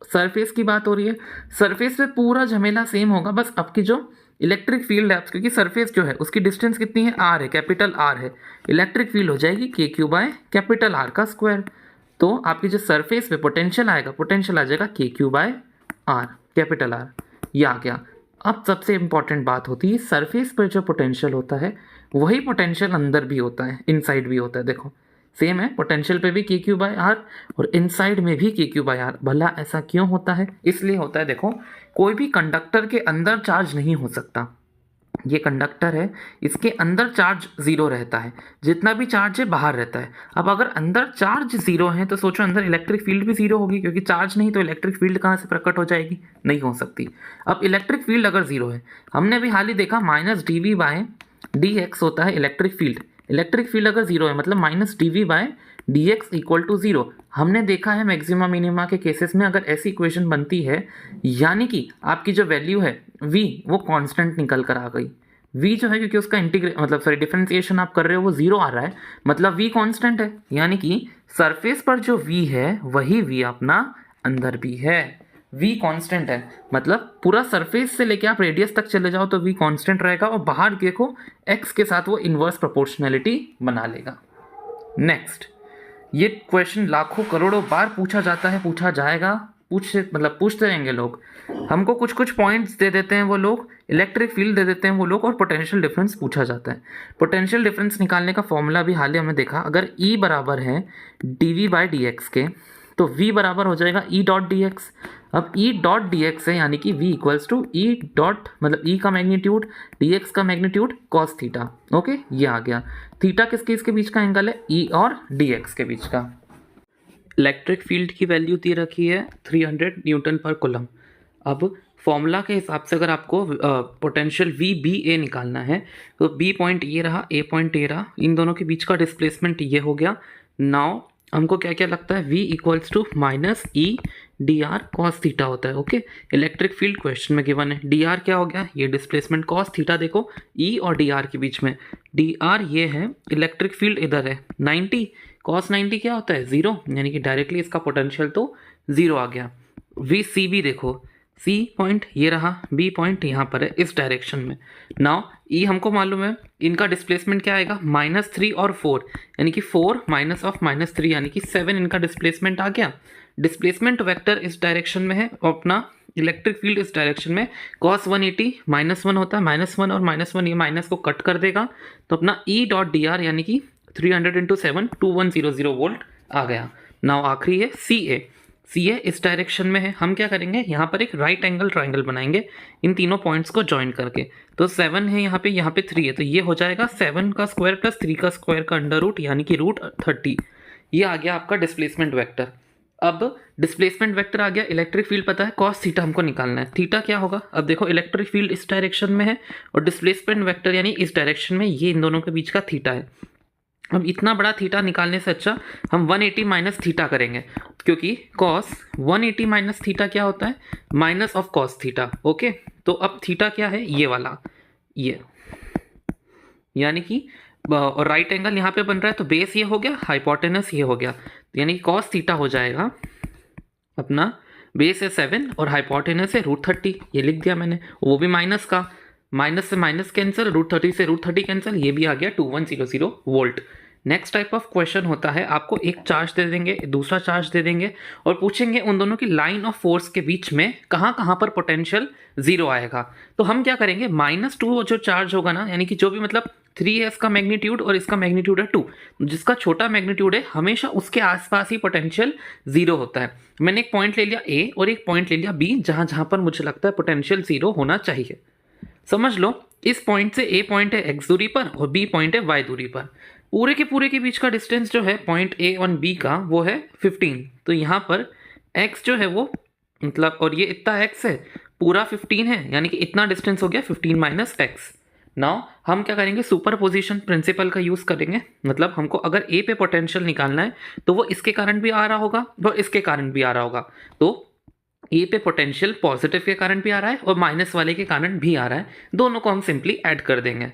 surface की बात हो रही है, सरफेस पे पूरा झमेला सेम होगा, बस आपकी जो इलेक्ट्रिक फील्ड है, क्योंकि सरफेस जो है उसकी डिस्टेंस कितनी है? आर है, कैपिटल आर है। इलेक्ट्रिक फील्ड हो जाएगी k Q by capital R का स्क्वायर। तो आपकी जो सरफेस पे पोटेंशियल आएगा, पोटेंशियल आ जाएगा k Q by r, capital r. ये आ गया। अब सबसे इंपॉर्टेंट बात होती है, सरफेस पर जो पोटेंशियल होता है वही पोटेंशियल अंदर भी होता है, इनसाइड भी होता है। देखो सेम है, पोटेंशियल पे भी के क्यू बाय आर और इनसाइड में भी के क्यू बाय आर। भला ऐसा क्यों होता है? इसलिए होता है, देखो कोई भी कंडक्टर के अंदर चार्ज नहीं हो सकता। ये कंडक्टर है, इसके अंदर चार्ज जीरो रहता है, जितना भी चार्ज है बाहर रहता है। अब अगर अंदर चार्ज जीरो है तो सोचो अंदर इलेक्ट्रिक फील्ड भी जीरो होगी, क्योंकि चार्ज नहीं तो इलेक्ट्रिक फील्ड कहाँ से प्रकट हो जाएगी? नहीं हो सकती। अब इलेक्ट्रिक फील्ड अगर जीरो है, हमने भी हाल ही देखा minus d v by d x होता है इलेक्ट्रिक फील्ड। इलेक्ट्रिक फील्ड अगर जीरो है मतलब minus d v by d x equal to zero. हमने देखा है मैक्सिमा मिनिमा के केसेस में अगर ऐसी इक्वेशन बनती है, यानी कि आपकी जो वैल्यू है v वो कांस्टेंट निकल कर आ गई। v जो है, क्योंकि उसका डिफरेंशिएशन आप कर रहे हो वो जीरो आ रहा है, मतलब v कांस्टेंट है, यानी कि सरफेस पर जो v है वही v अपना अंदर भी है। v कांस्टेंट है, मतलब पूरा सरफेस से लेके आप रेडियस तक चले जाओ तो v कांस्टेंट रहेगा, और बाहर देखो x के साथ वो इन्वर्स प्रोपोर्शनैलिटी बना लेगा। नेक्स्ट, ये क्वेश्चन लाखों करोड़ों बार पूछा जाता है, पूछा जाएगा, पूछते रहेंगे लोग। हमको कुछ कुछ पॉइंट्स दे देते हैं वो लोग, इलेक्ट्रिक फील्ड दे देते हैं वो लोग, और पोटेंशियल डिफरेंस पूछा जाता है। पोटेंशियल डिफरेंस निकालने का फॉर्मूला भी हाल ही हमने देखा, अगर E बराबर है d v by d x के तो V बराबर हो जाएगा E डॉट डी एक्स। अब E डॉट डी एक्स है, यानी कि V equals to E dot मतलब E का मैग्नीट्यूड डी एक्स का मैग्नीट्यूड कॉस थीटा। ओके, ये आ गया। थीटा किसके इसके बीच का एंगल है? E और डी एक्स के बीच का। इलेक्ट्रिक फील्ड की वैल्यू दी रखी है 300 न्यूटन पर कूलम। अब फॉर्मूला के हिसाब से अगर आपको पोटेंशियल वी बी ए निकालना है तो बी पॉइंट ये रहा, ए पॉइंट ये रहा, इन दोनों के बीच का डिस्प्लेसमेंट ये हो गया। नाउ हमको क्या क्या लगता है? v equals to minus e d r cos theta होता है। ओके, इलेक्ट्रिक फील्ड क्वेश्चन में गिवन है। डी आर क्या हो गया? ये डिस्प्लेसमेंट कॉस थीटा, देखो ई और डी आर के बीच में डी आर ये है, इलेक्ट्रिक फील्ड इधर है 90, कॉस 90 क्या होता है? जीरो, यानी कि डायरेक्टली इसका पोटेंशियल तो जीरो आ गया। वी सी बी देखो, सी पॉइंट ये रहा, बी पॉइंट यहाँ पर है इस डायरेक्शन में। नाउ ई हमको मालूम है, इनका डिस्प्लेसमेंट क्या आएगा? -3 और 4, यानी कि 4 माइनस ऑफ -3 यानी कि 7 इनका डिस्प्लेसमेंट आ गया। डिस्प्लेसमेंट वेक्टर इस डायरेक्शन में है और अपना इलेक्ट्रिक फील्ड इस डायरेक्शन में। cos 180 -1 होता है, -1 और -1 ये माइनस को कट कर देगा, तो अपना ई डॉट डी आर यानी कि 300 × 7 2100 वोल्ट आ गया। नाउ आखिरी है सी ए इस डायरेक्शन में है। हम क्या करेंगे, यहाँ पर एक राइट एंगल ट्राइंगल बनाएंगे इन तीनों पॉइंट्स को ज्वाइन करके। तो 7 है यहाँ पे 3 है, तो ये हो जाएगा 7 का स्क्वायर प्लस 3 का स्क्वायर का अंडर रूट, यानी कि √30। ये आ गया आपका डिस्प्लेसमेंट वेक्टर। अब डिस्प्लेसमेंट वेक्टर आ गया, इलेक्ट्रिक फील्ड पता है, कॉस थीटा हमको निकालना है। थीटा क्या होगा? अब देखो इलेक्ट्रिक फील्ड इस डायरेक्शन में है और डिस्प्लेसमेंट वेक्टर यानी इस डायरेक्शन में, ये इन दोनों के बीच का थीटा है। अब इतना बड़ा थीटा निकालने से अच्छा हम 180 माइनस थीटा करेंगे, क्योंकि कॉस 180 माइनस थीटा क्या होता है? Minus of cos theta. Okay, तो अब थीटा क्या है? ये वाला, ये यानी कि राइट एंगल यहाँ पे बन रहा है, तो बेस ये हो गया, हाइपोटेनस ये हो गया, यानी कि कॉस थीटा हो जाएगा अपना बेस है 7 और हाइपोटेनस है √30, ये लिख दिया मैंने, वो भी माइनस का, माइनस से माइनस कैंसिल, √30 से √30 कैंसिल, ये भी आ गया 2100 volt. Next type of question होता है, आपको एक चार्ज दे देंगे, दूसरा चार्ज दे देंगे और पूछेंगे उन दोनों की लाइन ऑफ फोर्स के बीच में कहाँ कहाँ पर पोटेंशियल जीरो आएगा। तो हम क्या करेंगे, -2 जो चार्ज होगा ना, यानी कि जो भी मतलब 3 है इसका मैग्नीट्यूड और इसका मैग्नीट्यूड है 2, जिसका छोटा मैग्नीट्यूड है हमेशा उसके आसपास ही पोटेंशियल जीरो होता है। मैंने एक पॉइंट ले लिया ए और एक पॉइंट ले लिया बी, जहाँ जहाँ पर मुझे लगता है पोटेंशियल जीरो होना चाहिए। समझ लो, इस पॉइंट से ए पॉइंट है x दूरी पर और b पॉइंट है y दूरी पर। पूरे के बीच का डिस्टेंस जो है पॉइंट ए और b का वो है 15। तो यहाँ पर x जो है वो मतलब, और ये इतना x है, पूरा 15 है, यानी कि इतना डिस्टेंस हो गया 15 माइनस x। नाउ हम क्या करेंगे, सुपरपोजिशन प्रिंसिपल का यूज़ करेंगे। मतलब हमको अगर a पे पोटेंशियल निकालना है तो वो इसके कारण भी आ रहा होगा और इसके कारण भी आ रहा होगा। तो ए पे पोटेंशियल पॉजिटिव के कारण भी आ रहा है और माइनस वाले के कारण भी आ रहा है, दोनों को हम सिंपली ऐड कर देंगे।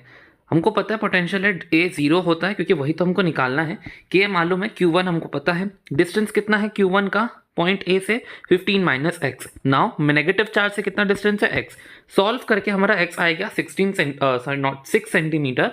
हमको पता है पोटेंशियल एट ए 0 होता है, क्योंकि वही तो हमको निकालना है। के मालूम है, Q1 हमको पता है, डिस्टेंस कितना है Q1 का पॉइंट ए से 15 minus x. Now negative charge से कितना डिस्टेंस है x, सॉल्व करके हमारा x आएगा 6 सेंटीमीटर।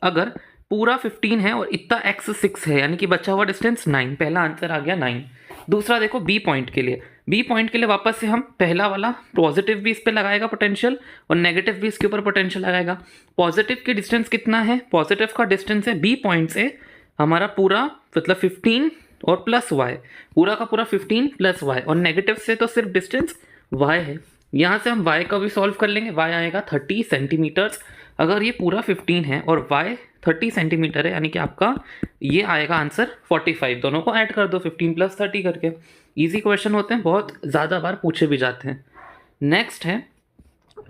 अगर पूरा 15 है और इतना x 6 है, यानी कि बचा हुआ डिस्टेंस 9, पहला आंसर आ गया 9। दूसरा देखो बी पॉइंट के लिए, बी पॉइंट के लिए वापस से हम पहला वाला पॉजिटिव भी इस पे लगाएगा पोटेंशियल और नेगेटिव भी इसके ऊपर पोटेंशियल लगाएगा। पॉजिटिव की डिस्टेंस कितना है, पॉजिटिव का डिस्टेंस है बी पॉइंट से हमारा पूरा मतलब 15 और प्लस y, पूरा का पूरा 15 प्लस y, और नेगेटिव से तो सिर्फ डिस्टेंस y है। यहाँ से हम y का भी सॉल्व कर लेंगे, y आएगा 30 सेंटीमीटर्स। अगर ये पूरा 15 है और y 30 सेंटीमीटर है, यानी कि आपका ये आएगा आंसर 45। दोनों को ऐड कर दो 15 प्लस 30 करके। इजी क्वेश्चन होते हैं, बहुत ज़्यादा बार पूछे भी जाते हैं। नेक्स्ट है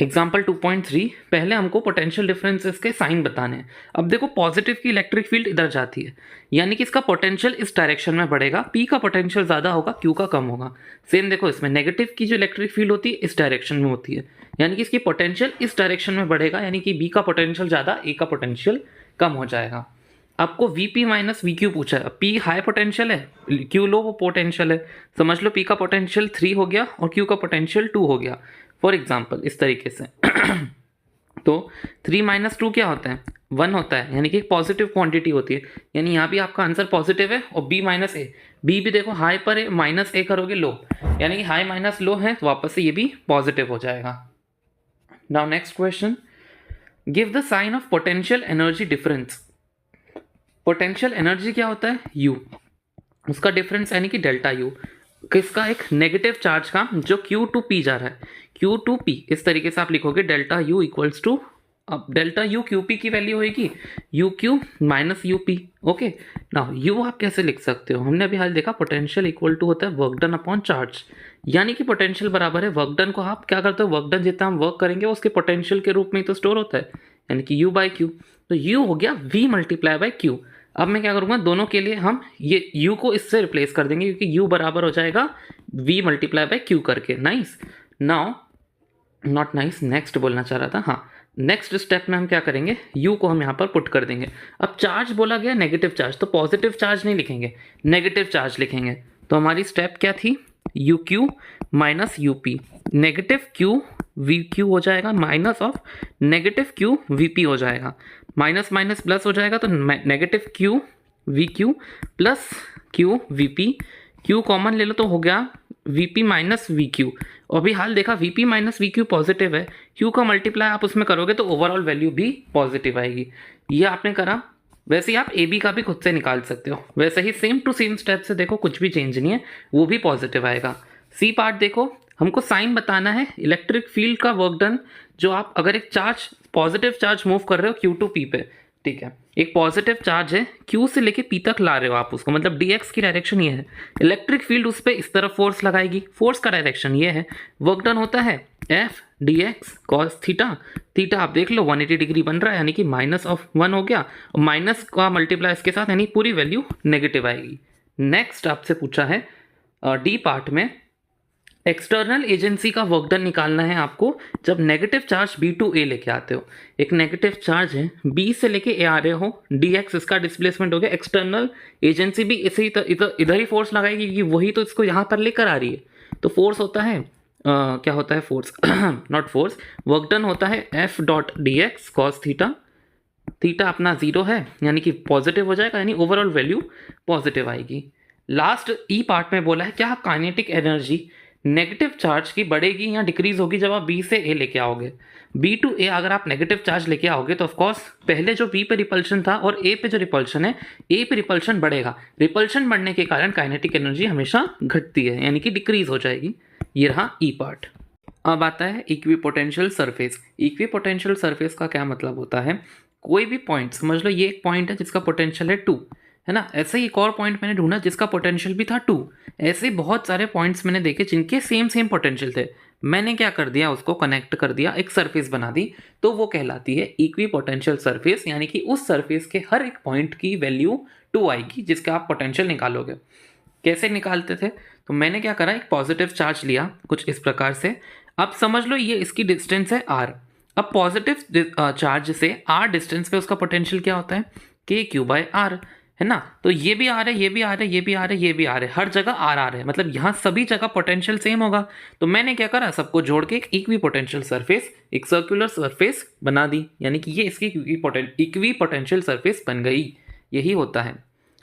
एग्जाम्पल 2.3। पहले हमको पोटेंशियल डिफरेंसेस के साइन बताने हैं। अब देखो, पॉजिटिव की इलेक्ट्रिक फील्ड इधर जाती है, यानी कि इसका पोटेंशियल इस डायरेक्शन में बढ़ेगा, P का पोटेंशियल ज़्यादा होगा, Q का कम होगा। सेम देखो, इसमें नेगेटिव की जो इलेक्ट्रिक फील्ड होती है इस डायरेक्शन में होती है, यानी कि इसकी पोटेंशियल इस डायरेक्शन में बढ़ेगा, यानी कि B का पोटेंशियल ज़्यादा, A का पोटेंशियल कम हो जाएगा। आपको VP माइनस VQ पूछा है। P हाई पोटेंशियल है, Q लो वो पोटेंशियल है। समझ लो P का पोटेंशियल 3 हो गया और Q का पोटेंशियल 2 हो गया। फॉर एग्जाम्पल इस तरीके से तो 3 माइनस 2 क्या होता है, 1 होता है, यानी कि एक पॉजिटिव क्वांटिटी होती है। यानी यहाँ भी आपका आंसर पॉजिटिव है। और B माइनस ए, बी भी देखो हाई पर है, माइनस ए करोगे लो, यानी कि हाई माइनस लो है, तो वापस से ये भी पॉजिटिव हो जाएगा। Now next question, give the sign of potential energy difference. Potential energy क्या होता है, U, उसका डिफरेंस यानी कि डेल्टा U, किसका, एक नेगेटिव चार्ज का जो Q टू P जा रहा है, Q टू P। इस तरीके से आप लिखोगे डेल्टा U इक्वल्स टू, अब डेल्टा U QP की वैल्यू होगी UQ minus UP। Okay, now U आप कैसे लिख सकते हो, हमने अभी हाल देखा पोटेंशियल इक्वल टू होता है वर्क डन अपॉन चार्ज, यानी कि पोटेंशियल बराबर है वर्क डन को आप क्या करते हो, वर्क डन जितना हम वर्क करेंगे उसके पोटेंशियल के रूप में ही तो स्टोर होता है, यानी कि U बाई Q। तो U हो गया V मल्टीप्लाई बाई Q। अब मैं क्या करूँगा, दोनों के लिए हम ये U को इससे रिप्लेस कर देंगे, क्योंकि U बराबर हो जाएगा V मल्टीप्लाई बाई Q करके। Nice, now not nice, next बोलना चाह रहा था। हाँ, नेक्स्ट स्टेप में हम क्या करेंगे, U को हम यहाँ पर पुट कर देंगे। अब चार्ज बोला गया नेगेटिव चार्ज, तो पॉजिटिव चार्ज नहीं लिखेंगे, नेगेटिव चार्ज लिखेंगे। तो हमारी स्टेप क्या थी, UQ minus UP, negative Q VQ हो जाएगा minus of negative Q VP हो जाएगा, माइनस माइनस प्लस हो जाएगा, तो negative Q VQ plus Q VP, Q common ले लो तो हो गया VP माइनस VQ। और अभी हाल देखा VP माइनस VQ पॉजिटिव है, Q का मल्टीप्लाई आप उसमें करोगे तो ओवरऑल वैल्यू भी पॉजिटिव आएगी। ये आपने करा, वैसे ही आप AB का भी खुद से निकाल सकते हो, वैसे ही सेम टू सेम स्टेप से देखो, कुछ भी चेंज नहीं है, वो भी पॉजिटिव आएगा। C पार्ट देखो, हमको साइन बताना है इलेक्ट्रिक फील्ड का वर्क डन, जो आप अगर एक चार्ज पॉजिटिव चार्ज मूव कर रहे हो Q टू P पे, ठीक है, एक पॉजिटिव चार्ज है Q से लेके P तक ला रहे हो आप उसको, मतलब dx की डायरेक्शन ये है, इलेक्ट्रिक फील्ड उस पर इस तरफ फोर्स लगाएगी, फोर्स का डायरेक्शन ये है, वर्क डन होता है F dx cos theta, theta आप देख लो 180 डिग्री बन रहा है, यानी कि माइनस ऑफ 1 हो गया, और माइनस का मल्टीप्लाई इसके साथ, यानी पूरी वैल्यू नेगेटिव आएगी। नेक्स्ट आपसे पूछा है D पार्ट में, एक्सटर्नल एजेंसी का वर्क डन निकालना है आपको जब negative charge B to A लेके आते हो। एक नेगेटिव चार्ज है B से लेके A आ रहे हो, dx इसका डिस्प्लेसमेंट हो गया, एक्सटर्नल एजेंसी भी इसे इधर ही फोर्स लगाएगी, क्योंकि वही तो इसको यहाँ पर लेकर आ रही है। तो फोर्स होता है क्या होता है force not force, work done होता है F dot d x cos theta. Theta अपना 0 है यानी कि पॉजिटिव हो जाएगा, यानी ओवरऑल वैल्यू पॉजिटिव आएगी। लास्ट ई पार्ट में बोला है क्या काइनेटिक एनर्जी नेगेटिव चार्ज की बढ़ेगी या डिक्रीज होगी जब आप बी से ए लेके आओगे। बी टू ए अगर आप नेगेटिव चार्ज लेके आओगे तो ऑफकोर्स पहले जो बी पे रिपल्शन था और ए पे जो रिपल्शन है, ए पे रिपल्शन बढ़ेगा। रिपल्शन बढ़ने के कारण काइनेटिक एनर्जी हमेशा घटती है यानी कि डिक्रीज हो जाएगी। ये रहा ई पार्ट। अब आता है इक्विपोटेंशियल सरफेस। इक्विपोटेंशियल सरफेस का क्या मतलब होता है, कोई भी पॉइंट समझ लो, ये एक पॉइंट है जिसका पोटेंशियल है 2, है ना। ऐसे ही एक और पॉइंट मैंने ढूंढा जिसका पोटेंशियल भी था 2। ऐसे बहुत सारे पॉइंट्स मैंने देखे जिनके सेम पोटेंशियल थे। मैंने क्या कर दिया, उसको कनेक्ट कर दिया, एक सरफेस बना दी, तो वो कहलाती है इक्विपोटेंशियल सरफेस। यानी कि उस सरफेस के हर एक पॉइंट की वैल्यू 2 आएगी जिसका आप पोटेंशियल निकालोगे। कैसे निकालते थे, तो मैंने क्या करा, एक पॉजिटिव चार्ज लिया कुछ इस प्रकार से। अब समझ लो ये इसकी डिस्टेंस है r। अब पॉजिटिव चार्ज से r डिस्टेंस पे उसका पोटेंशियल क्या होता है, k/r, है ना। तो ये भी आ रहा है, ये भी आ रहा है, ये भी आ रहा है, ये भी आ रहा है, हर जगह आर आ रहा है, मतलब यहाँ सभी जगह पोटेंशियल सेम होगा। तो मैंने क्या करा, सबको जोड़ के एक इक्वी पोटेंशियल सरफेस, एक सर्कुलर सरफेस बना दी, यानी कि ये इसकी इक्वी पोटेंशियल सरफेस बन गई। यही होता है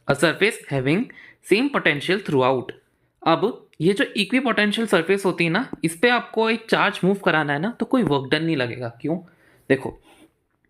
a surface having same potential through out. अब ये जो इक्वी पोटेंशियल सरफेस होती है ना, इस पर आपको एक चार्ज मूव कराना है ना, तो कोई वर्क डन नहीं लगेगा। क्यों, देखो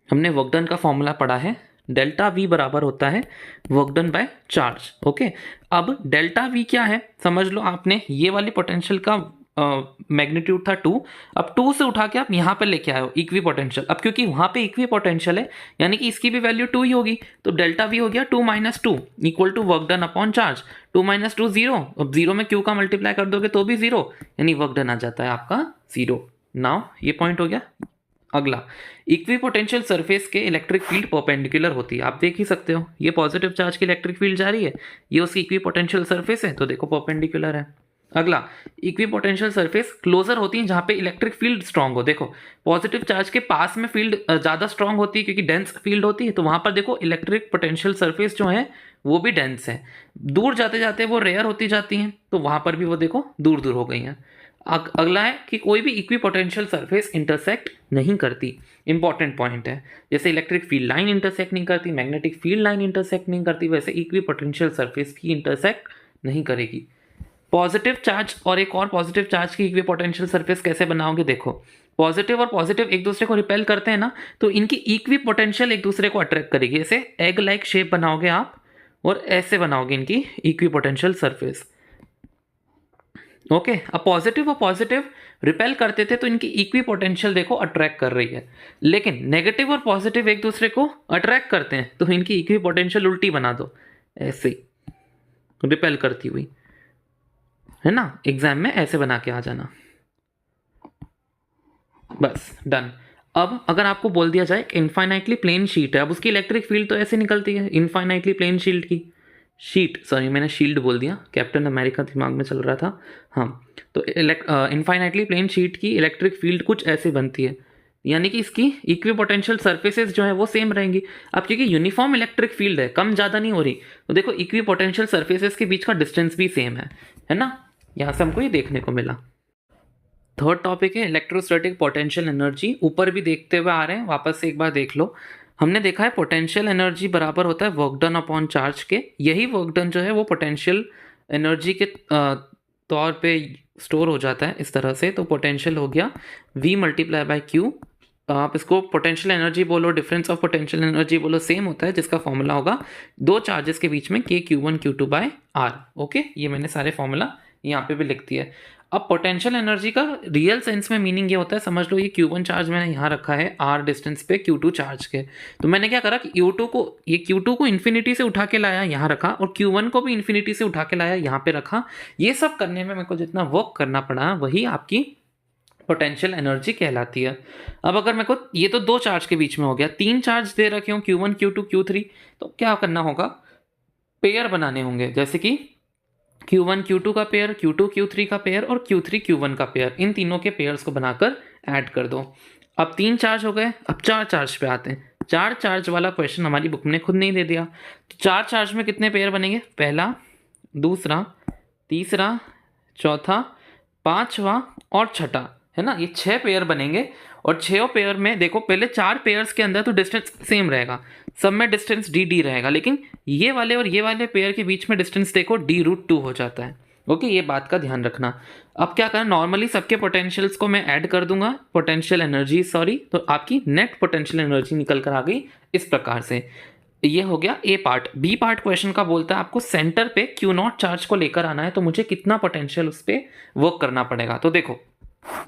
हमने वर्क डन का फॉर्मूला पढ़ा है, डेल्टा वी बराबर होता है work done by charge. Okay, अब डेल्टा वी क्या है, समझ लो आपने ये वाली पोटेंशियल का मैग्नीट्यूड था 2, अब 2 से उठा के आप यहाँ पे लेके आए हो इक्वी पोटेंशियल। अब क्योंकि वहाँ पे इक्वी पोटेंशियल है यानी कि इसकी भी वैल्यू 2 ही होगी, तो डेल्टा वी हो गया 2 - 2 equal to work done upon charge. 2 - 2 0, अब 0 में क्यू का मल्टीप्लाई कर दोगे तो भी 0, यानी वर्क डन आ जाता है आपका 0। नाउ ये पॉइंट हो गया। अगला, इक्वी पोटेंशियल सरफेस के इलेक्ट्रिक फील्ड परपेंडिकुलर होती है। आप देख ही सकते हो ये पॉजिटिव चार्ज की इलेक्ट्रिक फील्ड जा रही है, ये उसकी इक्वी पोटेंशियल सरफेस है, तो देखो परपेंडिकुलर है। अगला, इक्वी पोटेंशियल सरफेस क्लोजर होती है जहाँ पे इलेक्ट्रिक फील्ड स्ट्रांग हो। देखो पॉजिटिव चार्ज के पास में फील्ड ज़्यादा स्ट्रांग होती है क्योंकि डेंस फील्ड होती है, तो वहाँ पर देखो इलेक्ट्रिक पोटेंशियल सरफेस जो है वो भी डेंस है। दूर जाते जाते वो रेयर होती जाती हैं, तो वहाँ पर भी वो देखो दूर दूर हो गई हैं। अगला है कि कोई भी इक्वी पोटेंशियल सरफेस इंटरसेक्ट नहीं करती। इंपॉर्टेंट पॉइंट है, जैसे इलेक्ट्रिक फील्ड लाइन इंटरसेक्ट नहीं करती, मैग्नेटिक फील्ड लाइन इंटरसेक्ट नहीं करती, वैसे इक्वी पोटेंशियल सरफेस की इंटरसेक्ट नहीं करेगी। पॉजिटिव चार्ज और एक और पॉजिटिव चार्ज की इक्वी पोटेंशियल सरफेस कैसे बनाओगे, देखो पॉजिटिव और पॉजिटिव एक दूसरे को रिपेल करते हैं ना, तो इनकी इक्वी पोटेंशियल एक दूसरे को अट्रैक्ट करेगी। ऐसे एग लाइक शेप बनाओगे आप और ऐसे बनाओगे इनकी इक्वी पोटेंशियल सरफेस। ओके, अब पॉजिटिव और पॉजिटिव रिपेल करते थे तो इनकी इक्वी पोटेंशियल देखो अट्रैक्ट कर रही है, लेकिन नेगेटिव और पॉजिटिव एक दूसरे को अट्रैक्ट करते हैं तो इनकी इक्वी पोटेंशियल उल्टी बना दो, ऐसे रिपेल करती हुई, है ना। एग्जाम में ऐसे बना के आ जाना, बस डन। अब अगर आपको बोल दिया जाए इनफाइनाइटली प्लेन शीट है, अब उसकी इलेक्ट्रिक फील्ड तो ऐसे निकलती है इनफाइनाइटली प्लेन शील्ड की, सॉरी मैंने शील्ड बोल दिया, कैप्टन अमेरिका दिमाग में चल रहा था। हाँ, तो इनफाइनाइटली प्लेन शीट की इलेक्ट्रिक फील्ड कुछ ऐसे बनती है, यानी कि इसकी इक्वी पोटेंशियल सरफेसेस जो है वो सेम रहेंगी। अब क्योंकि यूनिफॉर्म इलेक्ट्रिक फील्ड है, कम ज़्यादा नहीं हो रही, तो देखो इक्वी पोटेंशियल सरफेसेस के बीच का डिस्टेंस भी सेम है ना। यहाँ से हमको ये देखने को मिला। थर्ड टॉपिक है इलेक्ट्रोस्टैटिक पोटेंशियल एनर्जी। ऊपर भी देखते हुए आ रहे हैं, वापस से एक बार देख लो। हमने देखा है पोटेंशियल एनर्जी बराबर होता है वर्क डन अपॉन चार्ज के। यही वर्क डन जो है वो पोटेंशियल एनर्जी के तौर पे स्टोर हो जाता है इस तरह से। तो पोटेंशियल हो गया V × Q। आप इसको पोटेंशियल एनर्जी बोलो, डिफरेंस ऑफ पोटेंशियल एनर्जी बोलो, सेम होता है, जिसका फॉर्मूला होगा दो चार्जेस के बीच में KQ1 Q2/R। ओके, ये मैंने सारे फॉर्मूला यहाँ पे भी लिख दिया है। अब पोटेंशियल एनर्जी का रियल सेंस में मीनिंग ये होता है, समझ लो ये Q1 चार्ज मैंने यहाँ रखा है R डिस्टेंस पे Q2 चार्ज के, तो मैंने क्या करा कि Q2 को इन्फिनिटी से उठा के लाया यहाँ रखा, और Q1 को भी इन्फिनिटी से उठा के लाया यहाँ पे रखा। ये सब करने में मेरे को जितना वर्क करना पड़ा वही आपकी पोटेंशियल एनर्जी कहलाती है। अब अगर मेरे को, ये तो दो चार्ज के बीच में हो गया, तीन चार्ज दे रखे हो Q1 Q2 Q3, तो क्या करना होगा, पेयर बनाने होंगे, जैसे कि Q1 Q2 का पेयर, Q2 Q3 का पेयर और Q3 Q1 का पेयर। इन तीनों के पेयर्स को बनाकर ऐड कर दो। अब तीन चार्ज हो गए, अब चार चार्ज पे आते हैं। चार चार्ज वाला क्वेश्चन हमारी बुक ने खुद नहीं दे दिया, तो चार चार्ज में कितने पेयर बनेंगे, पहला, दूसरा, तीसरा, चौथा, पांचवा और छठा, है ना, ये 6 पेयर बनेंगे। और 6 पेयर में देखो पहले 4 पेयर्स के अंदर तो डिस्टेंस सेम रहेगा, सब में डिस्टेंस डी डी रहेगा, लेकिन ये वाले और ये वाले पेयर के बीच में डिस्टेंस देखो d√2 हो जाता है। ओके, ये बात का ध्यान रखना। अब क्या करना, नॉर्मली सबके पोटेंशियल्स को मैं ऐड कर दूंगा, पोटेंशियल एनर्जी सॉरी, तो आपकी नेट पोटेंशियल एनर्जी निकल कर आ गई इस प्रकार से। ये हो गया ए पार्ट। बी पार्ट क्वेश्चन का बोलता है आपको सेंटर पे Q0 चार्ज को लेकर आना है, तो मुझे कितना पोटेंशियल उस पर वर्क करना पड़ेगा। तो देखो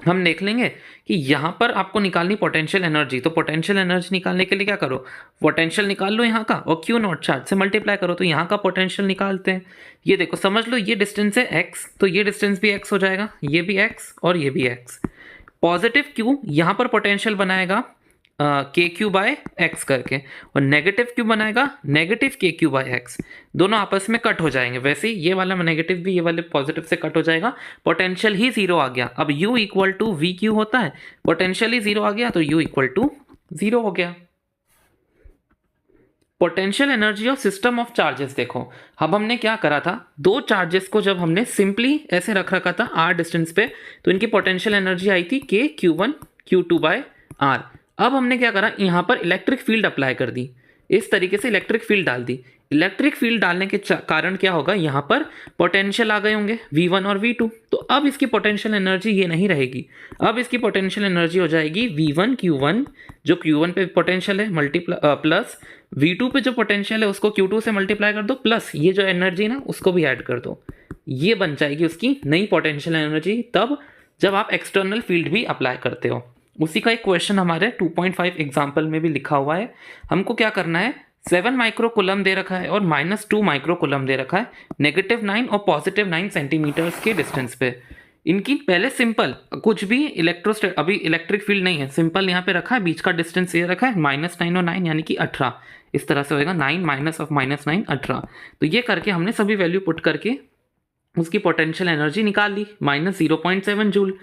हम देख लेंगे कि यहाँ पर आपको निकालनी पोटेंशियल एनर्जी, तो पोटेंशियल एनर्जी निकालने के लिए क्या करो, पोटेंशियल निकाल लो यहाँ का और Q0 चार्ज से मल्टीप्लाई करो, तो यहाँ का पोटेंशियल निकालते हैं। ये देखो समझ लो ये डिस्टेंस है x, तो ये डिस्टेंस भी x हो जाएगा, ये भी x और ये भी x। पॉजिटिव q यहाँ पर पोटेंशियल बनाएगा के क्यू बाय एक्स करके, और नेगेटिव क्यू बनाएगा नेगेटिव के क्यू बाय एक्स। दोनों आपस में कट हो जाएंगे, वैसे ही ये वाला नेगेटिव भी ये वाले पॉजिटिव से कट हो जाएगा, पोटेंशियल ही जीरो आ गया। अब u equal to v q होता है, पोटेंशियल ही जीरो आ गया, तो u इक्वल टू जीरो हो गया। Potential energy of system of charges देखो, अब हमने क्या करा था, दो चार्जेस को जब हमने सिंपली ऐसे रख रखा था r डिस्टेंस पे, तो इनकी पोटेंशियल एनर्जी आई थी k q1 q2 bye r। अब हमने क्या करा, यहाँ पर इलेक्ट्रिक फील्ड अप्लाई कर दी, इस तरीके से इलेक्ट्रिक फील्ड डाल दी। इलेक्ट्रिक फील्ड डालने के कारण क्या होगा, यहाँ पर पोटेंशियल आ गए होंगे V1 और V2, तो अब इसकी पोटेंशियल एनर्जी ये नहीं रहेगी, अब इसकी पोटेंशियल एनर्जी हो जाएगी V1 Q1, जो Q1 पे पोटेंशियल है मल्टीप्लाई प्लस V2 पे जो पोटेंशियल है उसको Q2 से मल्टीप्लाई कर दो, प्लस ये जो एनर्जी ना उसको भी ऐड कर दो, ये बन जाएगी उसकी नई पोटेंशियल एनर्जी, तब जब आप एक्सटर्नल फील्ड भी अप्लाई करते हो। उसी का एक क्वेश्चन हमारे 2.5 एग्जाम्पल में भी लिखा हुआ है। हमको क्या करना है, 7 माइक्रो कूलम दे रखा है और -2 माइक्रो कूलम दे रखा है, -9 और +9 सेंटीमीटर्स के डिस्टेंस पे। इनकी पहले सिंपल कुछ भी इलेक्ट्रोस्टैटिक, अभी इलेक्ट्रिक फील्ड नहीं है, सिंपल यहाँ पे रखा है, बीच का डिस्टेंस ये रखा है -9 और 9 यानी कि 18, इस तरह से होएगा 9 माइनस ऑफ -9 18। तो ये करके हमने सभी वैल्यू पुट करके उसकी पोटेंशियल एनर्जी निकाल ली, -0.7 जूल।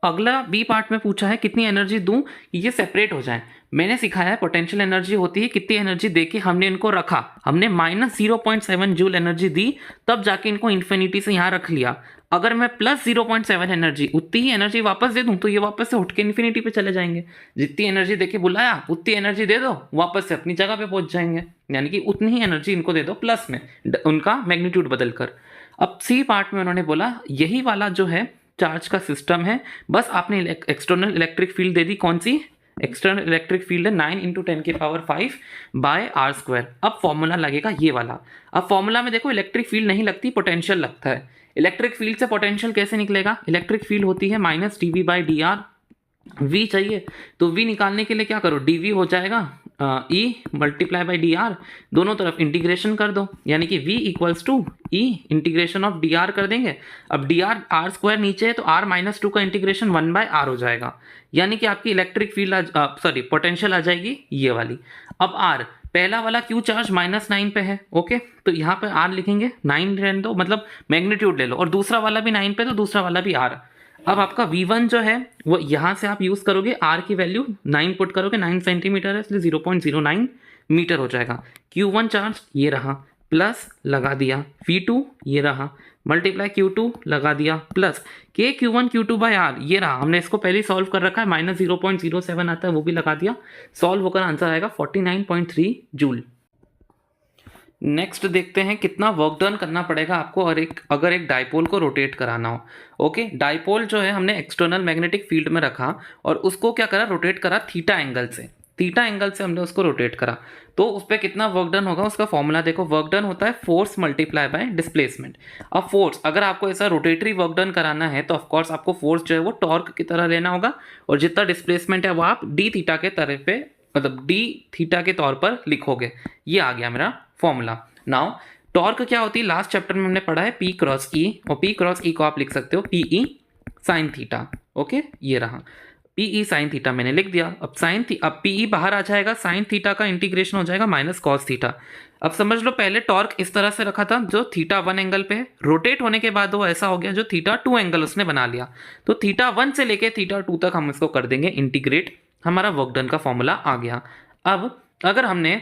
अगला बी पार्ट में पूछा है कितनी एनर्जी दूं कि ये सेपरेट हो जाए। मैंने सिखाया है पोटेंशियल एनर्जी होती है कितनी एनर्जी देके हमने इनको रखा, हमने -0.7 जूल एनर्जी दी, तब जाके इनको इन्फिनिटी से यहाँ रख लिया। अगर मैं +0.7 एनर्जी उतनी ही एनर्जी वापस दे दूं तो ये वापस से उठ के इन्फिनिटी पे चले जाएंगे। जितनी एनर्जी देके बुलाया उतनी एनर्जी दे दो, वापस से अपनी जगह पे पहुंच जाएंगे, यानी कि उतनी ही एनर्जी इनको दे दो प्लस में, उनका मैग्नीट्यूड बदल कर। अब सी पार्ट में उन्होंने बोला यही वाला जो है चार्ज का सिस्टम है, बस आपने एक्सटर्नल इलेक्ट्रिक फील्ड दे दी, कौन सी, एक्सटर्नल इलेक्ट्रिक फील्ड है 9 × 10⁵ बाय r²। अब फॉर्मूला लगेगा ये वाला। अब फॉर्मूला में देखो इलेक्ट्रिक फील्ड नहीं लगती, पोटेंशियल लगता है। इलेक्ट्रिक फील्ड से पोटेंशियल कैसे निकलेगा, इलेक्ट्रिक फील्ड होती है -dV/dr, v चाहिए तो v निकालने के लिए क्या करो, dv हो जाएगा e ×dr, दोनों तरफ इंटीग्रेशन कर दो, यानी कि v = e integration of dr कर देंगे। अब dr r² नीचे है तो r -2 का इंटीग्रेशन 1/r हो जाएगा, यानी कि आपकी इलेक्ट्रिक फील्ड पोटेंशियल आ जाएगी ये वाली। अब r पहला वाला q चार्ज -9 पे है, ओके, तो यहाँ पे r लिखेंगे, 9 रहने दो, मतलब मैग्नीट्यूड ले लो, और दूसरा वाला भी 9 पे तो दूसरा वाला भी r। अब आपका V1 जो है वो यहाँ से आप यूज़ करोगे, R की वैल्यू 9 पुट करोगे, 9 सेंटीमीटर है इसलिए 0.09 मीटर हो जाएगा। Q1 चार्ज ये रहा, प्लस लगा दिया, V2 ये रहा, मल्टीप्लाई Q2 लगा दिया, प्लस K Q1 Q2/R ये रहा, हमने इसको पहले सॉल्व कर रखा है, -0.07 आता है वो भी लगा दिया, सॉल्व होकर आंसर आएगा 49.3 जूल। नेक्स्ट देखते हैं कितना वर्क डन करना पड़ेगा आपको और अगर एक डाइपोल को रोटेट कराना हो। ओके, डाइपोल जो है हमने एक्सटर्नल मैग्नेटिक फील्ड में रखा और उसको क्या करा, रोटेट करा थीटा एंगल से, थीटा एंगल से हमने उसको रोटेट करा, तो उस पर कितना वर्क डन होगा उसका फॉर्मूला देखो, वर्क डन होता है फोर्स मल्टीप्लाई बाय डिस्प्लेसमेंट। अब फोर्स अगर आपको ऐसा रोटेटरी वर्क डन कराना है तो ऑफकोर्स आपको फोर्स जो है वो टॉर्क की तरह लेना होगा, और जितना डिस्प्लेसमेंट है वो आप डी थीटा के तरह पे, मतलब डी थीटा के तौर पर लिखोगे। ये आ गया मेरा फॉर्मूला। नाउ टॉर्क क्या होती है, लास्ट चैप्टर में हमने पढ़ा है P क्रॉस E, और P क्रॉस E को आप लिख सकते हो PE साइन थीटा। ओके, ये रहा PE साइन थीटा मैंने लिख दिया। अब PE बाहर आ जाएगा, साइन थीटा का इंटीग्रेशन हो जाएगा माइनस कॉस थीटा। अब समझ लो पहले टॉर्क इस तरह से रखा था जो θ1 एंगल पे है, रोटेट होने के बाद वो ऐसा हो गया जो θ2 एंगल उसने बना लिया, तो θ1 से लेके θ2 तक हम इसको कर देंगे इंटीग्रेट, हमारा वर्क डन का फॉर्मूला आ गया। अब अगर हमने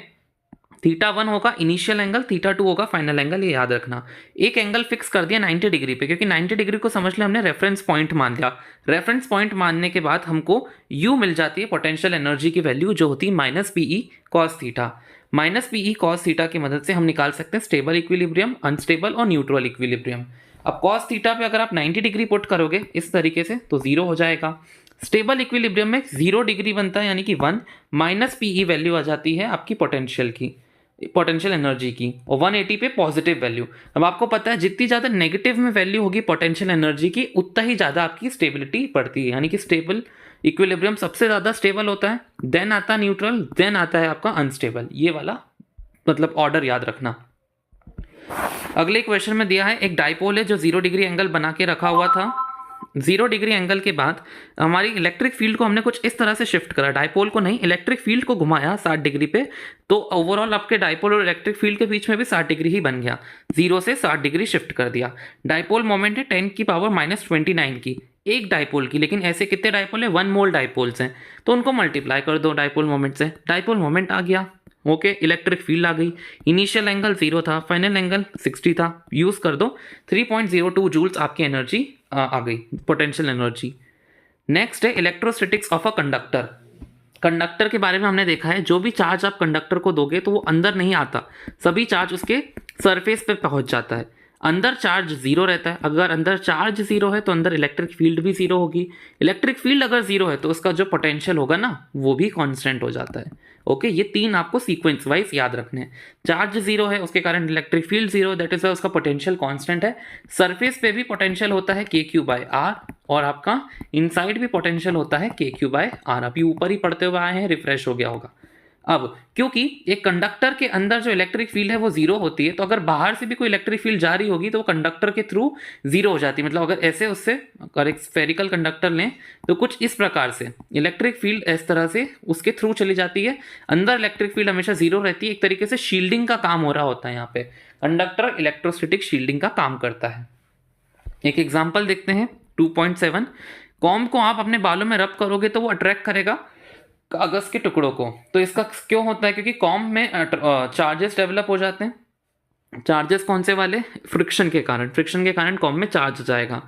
θ1 होगा इनिशियल एंगल, θ2 होगा फाइनल एंगल, ये याद रखना। एक एंगल फिक्स कर दिया 90 डिग्री पे, क्योंकि 90 डिग्री को समझ लिया हमने रेफरेंस पॉइंट मान लिया। रेफरेंस पॉइंट मानने के बाद हमको u मिल जाती है पोटेंशियल एनर्जी की वैल्यू, जो होती है -PE cos theta. -PE cos theta की मदद से हम निकाल सकते हैं स्टेबल इक्विलिब्रियम, अनस्टेबल और न्यूट्रल इक्विलिब्रियम। अब cos थीटा पे अगर आप 90 डिग्री पुट करोगे इस तरीके से तो 0 हो जाएगा। स्टेबल इक्विलिब्रियम में 0 डिग्री बनता है, यानी कि 1, -PE वैल्यू आ जाती है आपकी पोटेंशियल की, पोटेंशियल एनर्जी की, और 180 पे पॉजिटिव वैल्यू। अब आपको पता है जितनी ज़्यादा नेगेटिव में वैल्यू होगी पोटेंशियल एनर्जी की, उतना ही ज़्यादा आपकी स्टेबिलिटी बढ़ती है, यानी कि स्टेबल इक्विलिब्रियम सबसे ज़्यादा स्टेबल होता है, देन आता है न्यूट्रल, देन आता है आपका अनस्टेबल। ये वाला मतलब ऑर्डर याद रखना। अगले क्वेश्चन में दिया है एक डाइपोल है जो 0 डिग्री एंगल बना के रखा हुआ था। 0 डिग्री एंगल के बाद हमारी इलेक्ट्रिक फील्ड को हमने कुछ इस तरह से शिफ्ट करा, डाइपोल को नहीं, इलेक्ट्रिक फील्ड को घुमाया 60 डिग्री पे, तो ओवरऑल आपके डाइपोल और इलेक्ट्रिक फील्ड के बीच में भी 60 डिग्री ही बन गया। 0 से 60 डिग्री शिफ्ट कर दिया। डाइपोल मोमेंट है 10 की पावर -29 की, एक डाइपोल की, लेकिन ऐसे कितने डाइपोल है, 1 मोल डाइपोल्स हैं, तो उनको मल्टीप्लाई कर दो डाइपोल मोमेंट से, डाइपोल मोमेंट आ गया। ओके, इलेक्ट्रिक फील्ड आ गई। इनिशियल एंगल 0 था, फाइनल एंगल 60 था, यूज कर दो, 3.02 जूल्स आपकी एनर्जी आ गई, पोटेंशियल एनर्जी। नेक्स्ट है electrostatics of a conductor. Conductor के बारे में हमने देखा है, जो भी चार्ज आप कंडक्टर को दोगे तो वो अंदर नहीं आता, सभी चार्ज उसके सरफेस पे पहुंच जाता है। अंदर चार्ज 0 रहता है, अगर अंदर चार्ज 0 है तो अंदर इलेक्ट्रिक फील्ड भी 0 होगी। इलेक्ट्रिक फील्ड अगर 0 है तो उसका जो पोटेंशियल होगा ना वो भी कांस्टेंट हो जाता है। ओके, ये 3 आपको सीक्वेंस वाइज याद रखने हैं। चार्ज 0 है उसके कारण इलेक्ट्रिक फील्ड 0, दैट इज उसका पोटेंशियल कांस्टेंट है। सरफेस पे भी पोटेंशियल होता है KQ/R, और आपका इनसाइड भी पोटेंशियल होता है KQ/R। अभी ऊपर ही पढ़ते हुए आए हैं, रिफ्रेश हो गया होगा। अब क्योंकि एक कंडक्टर के अंदर जो इलेक्ट्रिक फील्ड है वो 0 होती है, तो अगर बाहर से भी कोई इलेक्ट्रिक फील्ड जा रही होगी तो वो कंडक्टर के थ्रू 0 हो जाती है। मतलब अगर ऐसे उससे अगर एक स्फेरिकल कंडक्टर लें तो कुछ इस प्रकार से इलेक्ट्रिक फील्ड इस तरह से उसके थ्रू चली जाती है, अंदर इलेक्ट्रिक फील्ड हमेशा 0 रहती है। एक तरीके से शील्डिंग का काम हो रहा होता है, यहाँ पे कंडक्टर इलेक्ट्रोस्टैटिक शील्डिंग का काम करता है। एक एग्जाम्पल देखते हैं 2.7। कॉम्ब को आप अपने बालों में रब करोगे तो वो अट्रैक्ट करेगा कागज के टुकड़ों को। तो इसका क्यों होता है, क्योंकि कॉम्ब में चार्जेस डेवलप हो जाते हैं। चार्जेस कौन से वाले, फ्रिक्शन के कारण, फ्रिक्शन के कारण कॉम्ब में चार्ज जाएगा।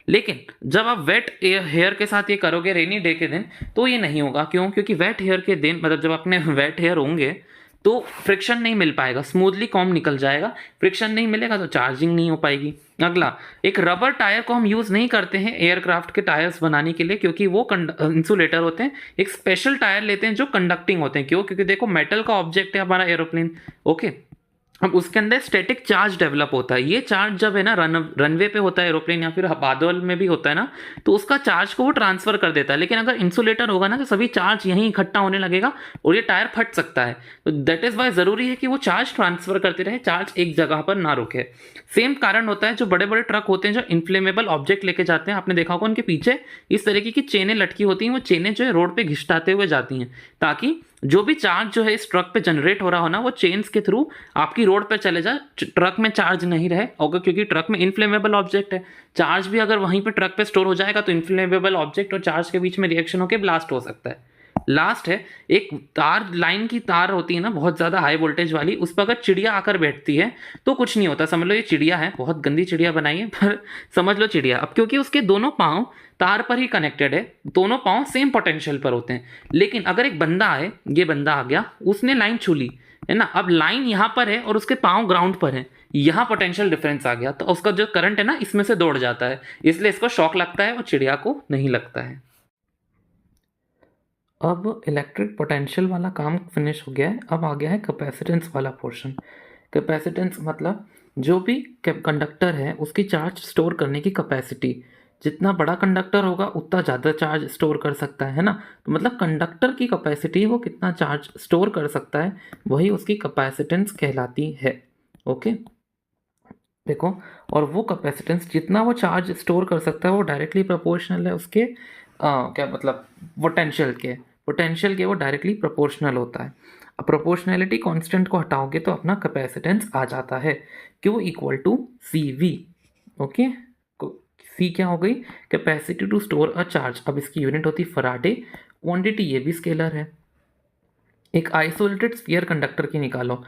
लेकिन जब आप वेट हेयर के साथ ये करोगे रेनी डे के दिन तो ये नहीं होगा। क्यों, क्योंकि वेट हेयर के दिन मतलब जब अपने वेट हेयर होंगे तो फ्रिक्शन नहीं मिल पाएगा, स्मूथली कॉम्ब निकल जाएगा। फ्रिक्शन नहीं मिलेगा तो चार्जिंग नहीं हो पाएगी। अगला, एक रबर टायर को हम यूज़ नहीं करते हैं एयरक्राफ्ट के टायर्स बनाने के लिए, क्योंकि वो इंसुलेटर होते हैं। एक स्पेशल टायर लेते हैं जो कंडक्टिंग होते हैं। क्यों, क्योंकि देखो मेटल का ऑब्जेक्ट है हमारा एरोप्लेन। ओके, अब उसके अंदर स्टैटिक चार्ज डेवलप होता है। ये चार्ज जब है ना रनवे पे होता है एरोप्लेन या फिर बादल में भी होता है ना, तो उसका चार्ज को वो ट्रांसफर कर देता है। लेकिन अगर इंसुलेटर होगा ना तो सभी चार्ज यहीं इकट्ठा होने लगेगा और ये टायर फट सकता है। तो दैट इज वाई जरूरी है कि वो चार्ज ट्रांसफर करते रहे, चार्ज एक जगह पर ना रुके। सेम कारण होता है जो बड़े बड़े ट्रक होते हैं जो इन्फ्लेमेबल ऑब्जेक्ट लेके जाते हैं, आपने देखा होगा उनके पीछे इस तरीके की चेनें लटकी होती हैं। वो चेनें जो है रोड पे घिसटाते हुए जाती हैं, ताकि जो भी चार्ज जो है इस ट्रक पे जनरेट हो रहा हो ना वो चेन्स के थ्रू आपकी रोड पे चले जाए, ट्रक में चार्ज नहीं रहे होगा, क्योंकि ट्रक में इन्फ्लेमेबल ऑब्जेक्ट है। चार्ज भी अगर वहीं पे ट्रक पे स्टोर हो जाएगा तो इन्फ्लेमेबल ऑब्जेक्ट और चार्ज के बीच में रिएक्शन होकर ब्लास्ट हो सकता है। लास्ट है, एक तार, लाइन की तार होती है ना बहुत ज़्यादा हाई वोल्टेज वाली, उस पर अगर चिड़िया आकर बैठती है तो कुछ नहीं होता। समझ लो ये चिड़िया है, बहुत गंदी चिड़िया बनाई है पर समझ लो चिड़िया। अब क्योंकि उसके दोनों पाँव तार पर ही कनेक्टेड है, दोनों पाँव सेम पोटेंशियल पर होते हैं। लेकिन अगर एक बंदा है, ये बंदा आ गया, उसने लाइन छू ली है ना, अब लाइन यहाँ पर है और उसके पाँव ग्राउंड पर है, यहाँ पोटेंशियल डिफरेंस आ गया, तो उसका जो करंट है ना इसमें से दौड़ जाता है, इसलिए इसको शॉक लगता है और चिड़िया को नहीं लगता है। अब इलेक्ट्रिक पोटेंशियल वाला काम फिनिश हो गया है। अब आ गया है कैपेसिटेंस वाला पोर्शन। कैपेसिटेंस मतलब जो भी कंडक्टर है उसकी चार्ज स्टोर करने की कैपेसिटी। जितना बड़ा कंडक्टर होगा उतना ज़्यादा चार्ज स्टोर कर सकता है ना, तो मतलब कंडक्टर की कैपेसिटी वो कितना चार्ज स्टोर कर सकता है वही उसकी कैपेसिटेंस कहलाती है। ओके, देखो, और वो कैपेसिटेंस जितना वो चार्ज स्टोर कर सकता है वो डायरेक्टली प्रोपोर्शनल है उसके क्या मतलब पोटेंशियल के वो डायरेक्टली प्रोपोर्शनल होता है। अब प्रोपोर्शनैलिटी कांस्टेंट को हटाओगे तो अपना कैपेसिटेंस आ जाता है, Q equal to CV। Okay, C क्या हो गई, capacity to store a charge. अब इसकी यूनिट होती फराडे, क्वांटिटी ये भी स्केलर है। एक आइसोलेटेड स्फीयर कंडक्टर की निकालो।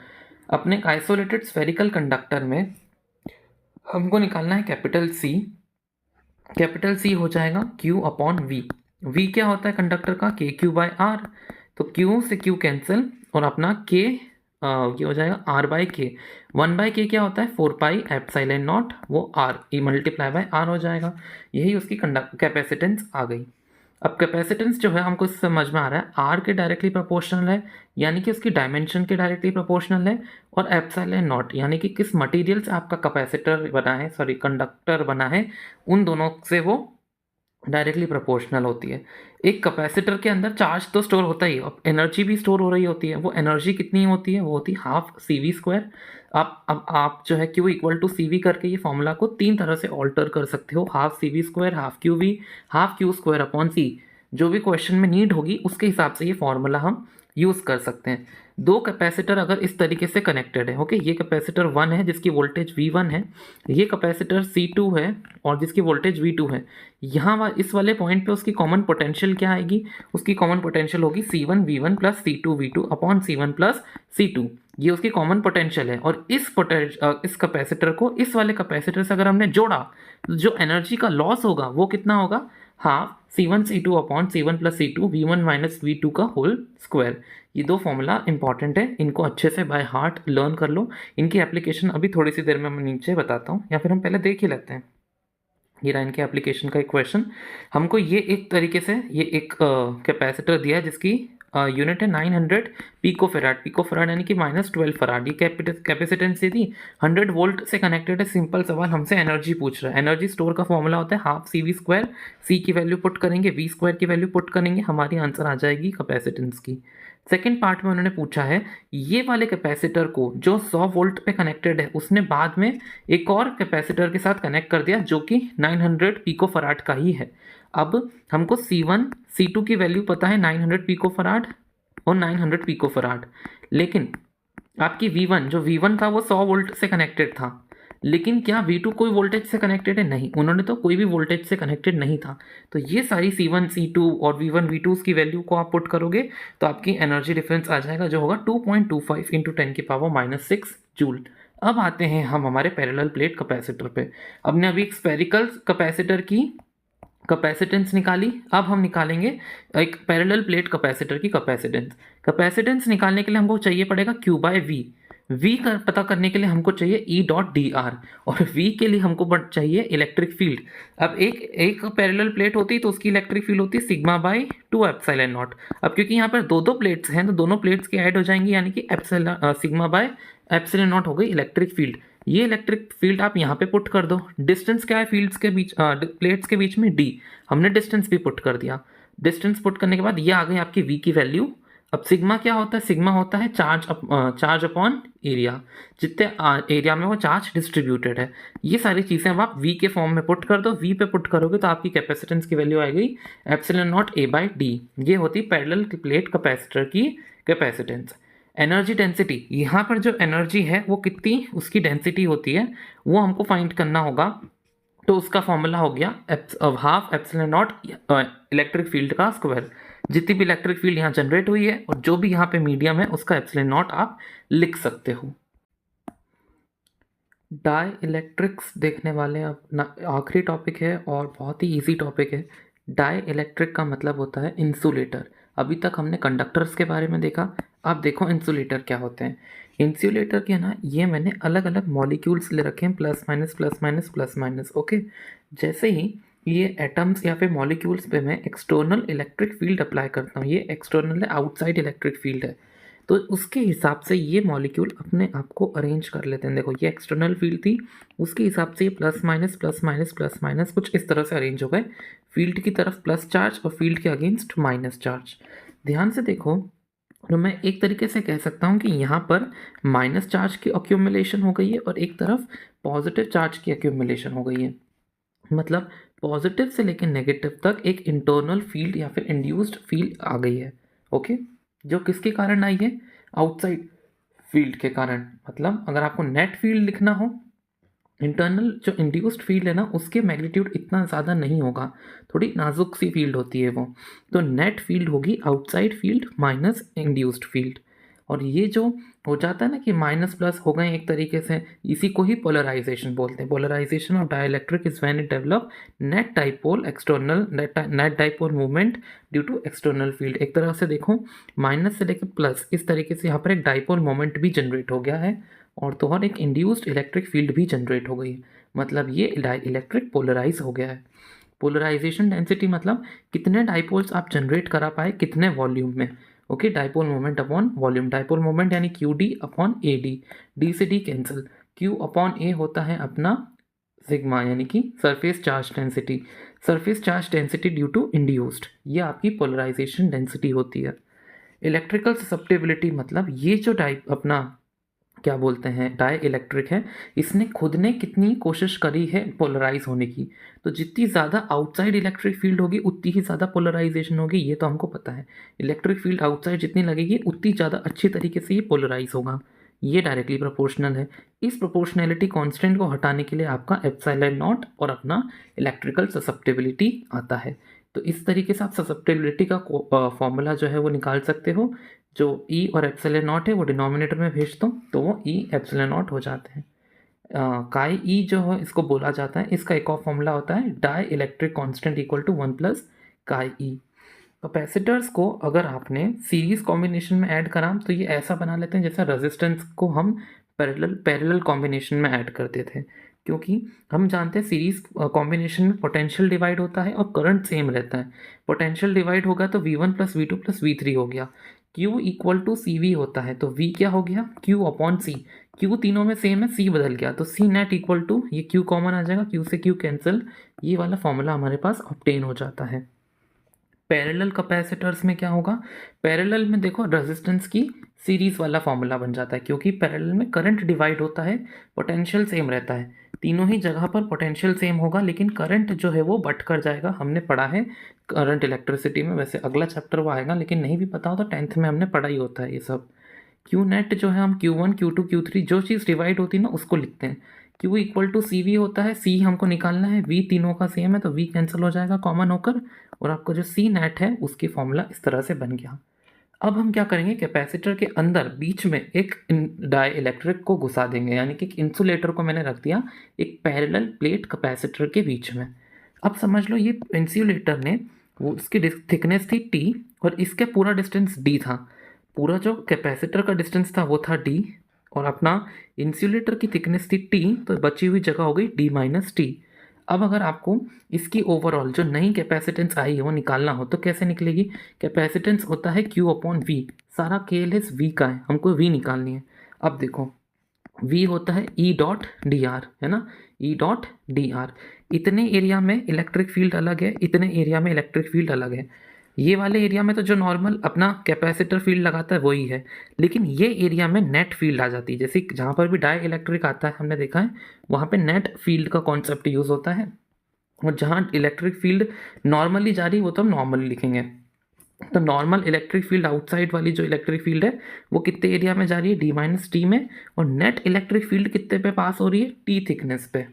अपने एक आइसोलेटेड स्फेरिकल कंडक्टर में हमको निकालना है कैपिटल सी। कैपिटल सी हो जाएगा Q अपॉन वी। वी क्या होता है कंडक्टर का? के क्यू बाय आर। तो Q से Q कैंसिल और अपना K ये हो जाएगा R बाय के। 1/K क्या होता है? 4 पाई एप्सिलॉन नॉट, वो R E multiply by R हो जाएगा। यही उसकी कैपेसिटेंस आ गई। अब कैपेसिटेंस जो है हमको समझ में आ रहा है आर के डायरेक्टली प्रोपोर्शनल है, यानी कि उसकी डायमेंशन के डायरेक्टली प्रोपोर्शनल है, और एप्सिलॉन नॉट यानी कि किस मटेरियल से आपका कैपेसिटर बना है, सॉरी कंडक्टर बना है, उन दोनों से वो डायरेक्टली प्रोपोर्शनल होती है। एक कैपेसिटर के अंदर चार्ज तो स्टोर होता ही है, अब एनर्जी भी स्टोर हो रही होती है। वो एनर्जी कितनी होती है? वो होती है हाफ सी वी स्क्वायर। आप जो है q equal to c v करके ये फॉर्मूला को 3 तरह से ऑल्टर कर सकते हो, half C V square, half Q V, half Q square upon C. जो भी क्वेश्चन में नीड होगी उसके हिसाब से ये फॉर्मूला हम यूज़ कर सकते हैं। दो कैपेसिटर अगर इस तरीके से कनेक्टेड है, ओके, ये कैपेसिटर 1 है जिसकी वोल्टेज V1 है, ये कैपेसिटर C2 है और जिसकी वोल्टेज V2 है। यहाँ इस वाले पॉइंट पे उसकी कॉमन पोटेंशियल क्या आएगी? उसकी कॉमन पोटेंशियल होगी C1 V1 plus C2 V2 upon C1 plus C2। ये उसकी कॉमन पोटेंशियल है। और इस कैपेसिटर को इस वाले कैपेसिटर से अगर हमने जोड़ा तो जो एनर्जी का लॉस होगा वो कितना होगा? Half C1 C2 upon C1 plus C2 V1 minus V2 का होल स्क्वायर। ये दो फॉर्मूला इंपॉर्टेंट है, इनको अच्छे से बाय हार्ट लर्न कर लो। इनकी एप्लीकेशन अभी थोड़ी सी देर में मैं नीचे बताता हूँ, या फिर हम पहले देख ही लेते हैं। ये रहा इनके एप्लीकेशन का एक क्वेश्चन। हमको ये एक तरीके से ये एक कैपेसिटर दिया है जिसकी यूनिट है 900 पिकोफेराड। पिकोफेराड यानी कि -12 फराड। ये कैपेसिटेंस दी थी 100 वोल्ट से कनेक्टेड है। सिंपल सवाल हमसे एनर्जी पूछ रहा है। एनर्जी स्टोर का फॉर्मूला होता है हाफ सी वी स्क्वायर। सी की वैल्यू पुट करेंगे, वी स्क्वायर की वैल्यू पुट करेंगे, हमारी आंसर आ जाएगी कैपेसिटेंस की। सेकेंड पार्ट में उन्होंने पूछा है ये वाले कैपेसिटर को जो 100 वोल्ट पे कनेक्टेड है उसने बाद में एक और कैपेसिटर के साथ कनेक्ट कर दिया जो कि 900 पिको फराड का ही है। अब हमको C1 C2 की वैल्यू पता है 900 पिको फराड और 900 पिको फराड, लेकिन आपकी V1 जो V1 था वो 100 वोल्ट से कनेक्टेड था, लेकिन क्या V2 कोई वोल्टेज से कनेक्टेड है? नहीं, उन्होंने तो कोई भी वोल्टेज से कनेक्टेड नहीं था। तो ये सारी C1 C2 और V1 V2 की वैल्यू को आप पुट करोगे तो आपकी एनर्जी डिफरेंस आ जाएगा जो होगा 2.25 इंटू 10⁻⁻6 जूल। अब आते हैं हम हमारे पैरेलल प्लेट कैपेसिटर पे। हमने अभी एक स्फेरिकल कैपेसिटर की कैपेसिटेंस निकाली, अब हम निकालेंगे एक पैरेलल प्लेट कैपेसिटर की कैपेसिटेंस। कैपेसिटेंस निकालने के लिए हमको चाहिए पड़ेगा Q बाय वी। वी का पता करने के लिए हमको चाहिए E डॉट डी आर, और वी के लिए हमको चाहिए इलेक्ट्रिक फील्ड। अब एक पैरेलल प्लेट होती है तो उसकी इलेक्ट्रिक फील्ड होती है सिग्मा बाई 2 एप्सिलॉन नॉट। अब क्योंकि यहाँ पर दो प्लेट्स हैं तो दोनों प्लेट्स के ऐड हो जाएंगी, यानी कि सिग्मा बाय एप्सिलॉन नॉट हो गई इलेक्ट्रिक फील्ड। ये इलेक्ट्रिक फील्ड आप यहाँ पे पुट कर दो। डिस्टेंस क्या है फील्ड्स के बीच, प्लेट्स के बीच में? D। हमने डिस्टेंस भी पुट कर दिया। डिस्टेंस पुट करने के बाद ये आ गई आपकी V की वैल्यू। अब सिग्मा क्या होता है? सिग्मा होता है चार्ज अपॉन एरिया, जितने एरिया में वो चार्ज डिस्ट्रीब्यूटेड है। ये सारी चीज़ें अब आप V के फॉर्म में पुट कर दो। V पे पुट करोगे तो आपकी कैपेसिटेंस की वैल्यू आएगी epsilon nought A by D। ये होती पैरेलल प्लेट कैपेसिटर की कैपेसिटेंस। एनर्जी डेंसिटी, यहाँ पर जो एनर्जी है वो कितनी उसकी डेंसिटी होती है वो हमको फाइंड करना होगा। तो उसका फॉर्मूला हो गया half epsilon not electric field का स्क्वायर। जितनी भी इलेक्ट्रिक फील्ड यहाँ जनरेट हुई है और जो भी यहाँ पे मीडियम है उसका एप्सिलॉन नॉट आप लिख सकते हो। डाई इलेक्ट्रिक्स देखने वाले अब आखिरी टॉपिक है और बहुत ही इजी टॉपिक है। डाई इलेक्ट्रिक का मतलब होता है इंसुलेटर। अभी तक हमने कंडक्टर्स के बारे में देखा, अब देखो इंसुलेटर क्या होते हैं। इंसुलेटर के ना ये मैंने अलग अलग मॉलिक्यूल्स ले रखे हैं, plus minus plus minus plus minus, okay. जैसे ही ये एटम्स या फिर मॉलिक्यूल्स पे मैं एक्सटर्नल इलेक्ट्रिक फील्ड अप्लाई करता हूँ, ये एक्सटर्नल है, आउटसाइड इलेक्ट्रिक फील्ड है, तो उसके हिसाब से ये मॉलिक्यूल अपने आप को अरेंज कर लेते हैं। देखो ये एक्सटर्नल फील्ड थी, उसके हिसाब से ये plus minus plus minus plus minus कुछ इस तरह से अरेंज हो गए। फील्ड की तरफ प्लस चार्ज और फील्ड के अगेंस्ट माइनस चार्ज। ध्यान से देखो तो मैं एक तरीके से कह सकता हूँ कि यहाँ पर माइनस चार्ज की अक्यूमुलेशन हो गई है और एक तरफ पॉजिटिव चार्ज की अक्यूमुलेशन हो गई है। मतलब पॉजिटिव से लेकर नेगेटिव तक एक इंटरनल फील्ड या फिर इंड्यूस्ड फील्ड आ गई है, ओके। जो किसके कारण आई है? आउटसाइड फील्ड के कारण। मतलब अगर आपको नेट फील्ड लिखना हो, इंटरनल जो इंड्यूस्ड फील्ड है ना उसके मैग्नीट्यूड इतना ज़्यादा नहीं होगा, थोड़ी नाजुक सी फील्ड होती है वो। तो नेट फील्ड होगी outside field minus induced field. और ये जो हो जाता है ना कि माइनस प्लस हो गए एक तरीके से, इसी को ही पोलराइजेशन बोलते हैं। Polarization of dielectric is when it develop net dipole external net dipole movement due to external field. एक तरह से देखो माइनस से लेकर प्लस, इस तरीके से यहाँ पर एक डाइपोल मोमेंट भी जनरेट हो गया है और तो और एक इंड्यूस्ड इलेक्ट्रिक फील्ड भी जनरेट हो गई है। मतलब ये इलेक्ट्रिक पोलराइज हो गया है। पोलराइजेशन डेंसिटी मतलब कितने डाइपोल्स आप जनरेट करा पाए कितने वॉल्यूम में। Okay, dipole moment upon volume, dipole moment यानी Q D upon A D, D से D cancel, Q upon A होता है अपना सिग्मा यानी कि surface charge density, surface charge density due to induced, ये आपकी पोलराइजेशन डेंसिटी होती है। इलेक्ट्रिकल ससेप्टिबिलिटी मतलब ये जो टाइप अपना क्या बोलते हैं डाई इलेक्ट्रिक है, इसने खुद ने कितनी कोशिश करी है पोलराइज होने की। तो जितनी ज़्यादा आउटसाइड इलेक्ट्रिक फील्ड होगी उतनी ही ज़्यादा पोलराइजेशन होगी, ये तो हमको पता है। इलेक्ट्रिक फील्ड आउटसाइड जितनी लगेगी उतनी ज़्यादा अच्छी तरीके से ये पोलराइज होगा, ये डायरेक्टली प्रोपोर्शनल है। इस प्रोपोर्शनैलिटी कांस्टेंट को हटाने के लिए आपका एप्सिलॉन नॉट और अपना इलेक्ट्रिकल ससेप्टिबिलिटी आता है। तो इस तरीके से आप ससेप्टिबिलिटी का फॉर्मूला जो है वो निकाल सकते हो। जो ई और एप्सिलॉन नॉट है वो डिनोमिनेटर में भेज दो तो वो ई एप्सिलॉन नॉट हो जाते हैं। काई ई जो है इसको बोला जाता है, इसका एक और फॉर्मूला होता है dielectric constant equal to 1 plus chi e. Capacitors को अगर आपने सीरीज कॉम्बिनेशन में ऐड करा तो ये ऐसा बना लेते हैं जैसा रेजिस्टेंस को हम पैरेलल कॉम्बिनेशन में ऐड करते थे, क्योंकि हम जानते हैं सीरीज कॉम्बिनेशन में पोटेंशियल डिवाइड होता है और करंट सेम रहता है। पोटेंशियल डिवाइड होगा तो V1 plus V2 plus V3 हो गया, Q equal to c v होता है तो V क्या हो गया Q अपॉन सी, Q तीनों में सेम है, C बदल गया तो C नेट इक्वल टू ये Q कॉमन आ जाएगा, Q से Q कैंसिल, ये वाला फॉर्मूला हमारे पास ऑब्टेन हो जाता है। पैरेलल कैपेसिटर्स में क्या होगा, पैरेलल में देखो रेजिस्टेंस की सीरीज वाला फॉर्मूला बन जाता है, क्योंकि पैरेलल में करंट डिवाइड होता है, पोटेंशियल सेम रहता है, तीनों ही जगह पर पोटेंशियल सेम होगा लेकिन करंट जो है वो बट कर जाएगा। हमने पढ़ा है करंट इलेक्ट्रिसिटी में, वैसे अगला चैप्टर वो आएगा लेकिन नहीं भी पता हो तो 10th में हमने पढ़ा ही होता है ये सब। क्यू नेट जो है हम Q1 Q2 Q3 जो चीज़ डिवाइड होती है ना उसको लिखते हैं। Q equal to c v होता है, C हमको निकालना है, V तीनों का सेम है तो V कैंसिल हो जाएगा कॉमन होकर, और आपको जो C नेट है उसकी फॉर्मूला इस तरह से बन गया। अब हम क्या करेंगे, कैपेसिटर के अंदर बीच में एक डाई इलेक्ट्रिक को घुसा देंगे, यानी कि एक इंसुलेटर को मैंने रख दिया एक पैरेलल प्लेट कैपेसिटर के बीच में। अब समझ लो ये इंसुलेटर ने वो उसकी थिकनेस थी T और इसके पूरा डिस्टेंस D था, पूरा जो कैपेसिटर का डिस्टेंस था वो था D और अपना इंसुलेटर की थिकनेस थी T, तो बची हुई जगह हो गई D माइनस T। अब अगर आपको इसकी ओवरऑल जो नई कैपेसिटेंस आई है वो निकालना हो तो कैसे निकलेगी, कैपेसिटेंस होता है Q अपॉन V, सारा केएलएस V का है, हमको V निकालनी है। अब देखो V होता है E डॉट डी आर, है ना, E डॉट डी आर। इतने एरिया में इलेक्ट्रिक फील्ड अलग है, इतने एरिया में इलेक्ट्रिक फील्ड अलग है। ये वाले एरिया में तो जो नॉर्मल अपना कैपेसिटर फील्ड लगाता है वही है, लेकिन ये एरिया में नेट फील्ड आ जाती है। जैसे जहाँ पर भी डाई इलेक्ट्रिक आता है हमने देखा है वहाँ पे नेट फील्ड का कॉन्सेप्ट यूज़ होता है, और जहाँ इलेक्ट्रिक फील्ड नॉर्मली जा रही है वो तो हम नॉर्मली लिखेंगे। तो नॉर्मल इलेक्ट्रिक फील्ड आउटसाइड वाली जो इलेक्ट्रिक फील्ड है वो कितने एरिया में जा रही है, D माइनस टी में, और नेट इलेक्ट्रिक फील्ड कितने पे पास हो रही है, T थिकनेस पे।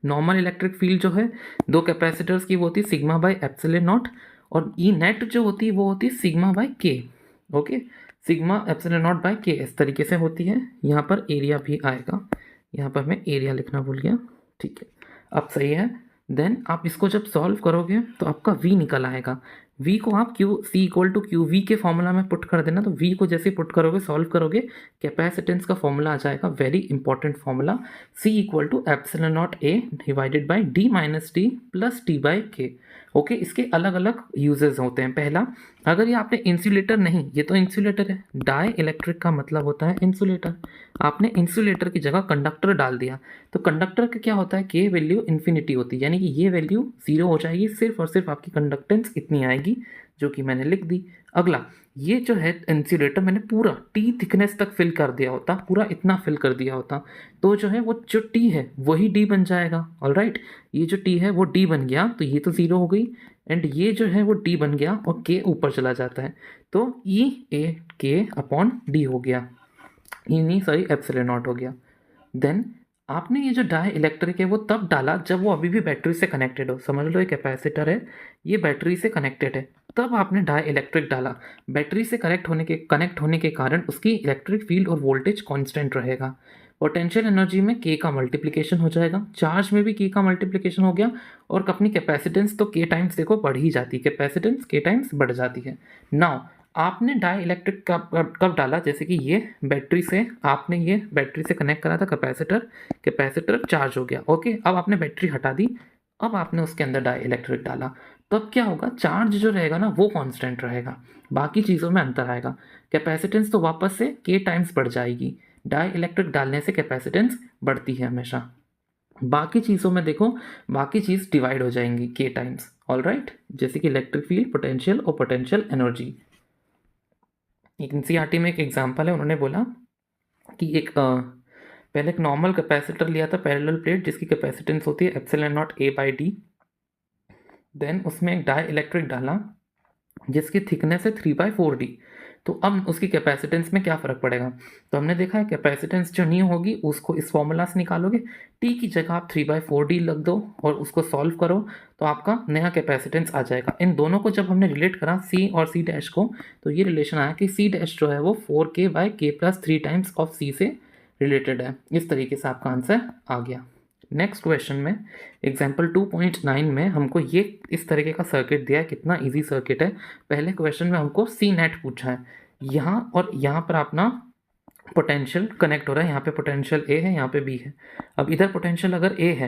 नॉर्मल इलेक्ट्रिक फील्ड जो है दो कैपेसिटर्स की वो होती है सिग्मा बाई एप्सिलॉन नॉट, और ई नेट जो होती है वो होती है sigma by k. Okay, sigma epsilon not by के इस तरीके से होती है। यहाँ पर एरिया भी आएगा, यहाँ पर मैं एरिया लिखना भूल गया, ठीक है अब सही है। देन आप इसको जब सॉल्व करोगे तो आपका V निकल आएगा, V को आप Q C equal to q v के फॉर्मूला में पुट कर देना। तो V को जैसे पुट करोगे सॉल्व करोगे कैपेसिटेंस का फॉर्मूला आ जाएगा, very important formula, C equal to epsilon nought A divided by D minus t plus T by k. Okay, इसके अलग अलग यूजेस होते हैं। पहला, अगर ये आपने इंसुलेटर नहीं, ये तो इंसुलेटर है, डाई इलेक्ट्रिक का मतलब होता है इंसुलेटर, आपने इंसुलेटर की जगह कंडक्टर डाल दिया तो कंडक्टर का क्या होता है, के वैल्यू इन्फिनिटी होती है, यानी कि ये वैल्यू 0 हो जाएगी, सिर्फ और सिर्फ आपकी कंडक्टेंस इतनी आएगी जो कि मैंने लिख दी। अगला, ये जो है इंसुलेटर मैंने पूरा T थिकनेस तक फिल कर दिया होता, पूरा इतना फिल कर दिया होता तो जो है वो जो T है वही D बन जाएगा। ऑलराइट, ये जो T है वो D बन गया तो ये तो 0 हो गई, एंड ये जो है वो D बन गया और K ऊपर चला जाता है तो E A K upon D हो गया, नहीं सॉरी एप्सिलॉन नॉट हो गया। देन आपने ये जो डाई इलेक्ट्रिक है वो तब डाला जब वो अभी भी बैटरी से कनेक्टेड हो। समझ लो ये कैपेसिटर है, ये बैटरी से कनेक्टेड है, तब आपने डाई इलेक्ट्रिक डाला। बैटरी से कनेक्ट होने के कारण उसकी इलेक्ट्रिक फील्ड और वोल्टेज कांस्टेंट रहेगा। पोटेंशियल एनर्जी में के का मल्टीप्लिकेशन हो जाएगा, चार्ज में भी के का मल्टीप्लिकेशन हो गया, और अपनी कैपेसिटेंस तो के टाइम्स देखो बढ़ ही जाती है, कैपेसिटेंस के टाइम्स बढ़ जाती है। नाउ आपने डाई इलेक्ट्रिक कब डाला, जैसे कि ये बैटरी से, आपने ये बैटरी से कनेक्ट करा था कैपेसिटर, कैपेसिटर चार्ज हो गया, ओके। अब आपने बैटरी हटा दी, अब आपने उसके अंदर डाई इलेक्ट्रिक डाला, तब क्या होगा, चार्ज जो रहेगा ना वो कांस्टेंट रहेगा, बाकी चीज़ों में अंतर आएगा। कैपेसिटेंस तो वापस से के टाइम्स बढ़ जाएगी, डाई इलेक्ट्रिक डालने से कैपेसिटेंस बढ़ती है हमेशा। बाकी चीज़ों में देखो, बाकी चीज़ डिवाइड हो जाएंगी के टाइम्स, ऑल राइट, जैसे कि इलेक्ट्रिक फील्ड, पोटेंशियल और पोटेंशियल एनर्जी। एक एनसीईआरटी में एक एग्जांपल है, उन्होंने बोला कि पहले एक नॉर्मल कैपेसिटर लिया था, पैरेलल प्लेट, जिसकी कैपेसिटेंस होती है epsilon nought a by d. Then उसमें एक डाई इलेक्ट्रिक डाला जिसकी थिकनेस है 3/4D। तो अब उसकी कैपेसिटेंस में क्या फ़र्क पड़ेगा, तो हमने देखा है कैपेसिटेंस जो नहीं होगी उसको इस फॉर्मूला से निकालोगे, टी की जगह आप 3/4D लग दो और उसको सॉल्व करो, तो आपका नया कैपेसिटेंस आ जाएगा। इन दोनों को जब हमने रिलेट करा सी और सी डैश को, तो ये रिलेशन आया कि सी डैश जो है वो 4k/k+3 टाइम्स ऑफ सी से रिलेटेड है। इस तरीके से आपका आंसर आ गया। नेक्स्ट क्वेश्चन में एग्जाम्पल 2.9 में हमको ये इस तरीके का सर्किट दिया है, कितना इजी सर्किट है। पहले क्वेश्चन में हमको सी नेट पूछा है, यहाँ और यहाँ पर अपना पोटेंशियल कनेक्ट हो रहा है, यहाँ पे पोटेंशियल ए है, यहाँ पे बी है। अब इधर पोटेंशियल अगर ए है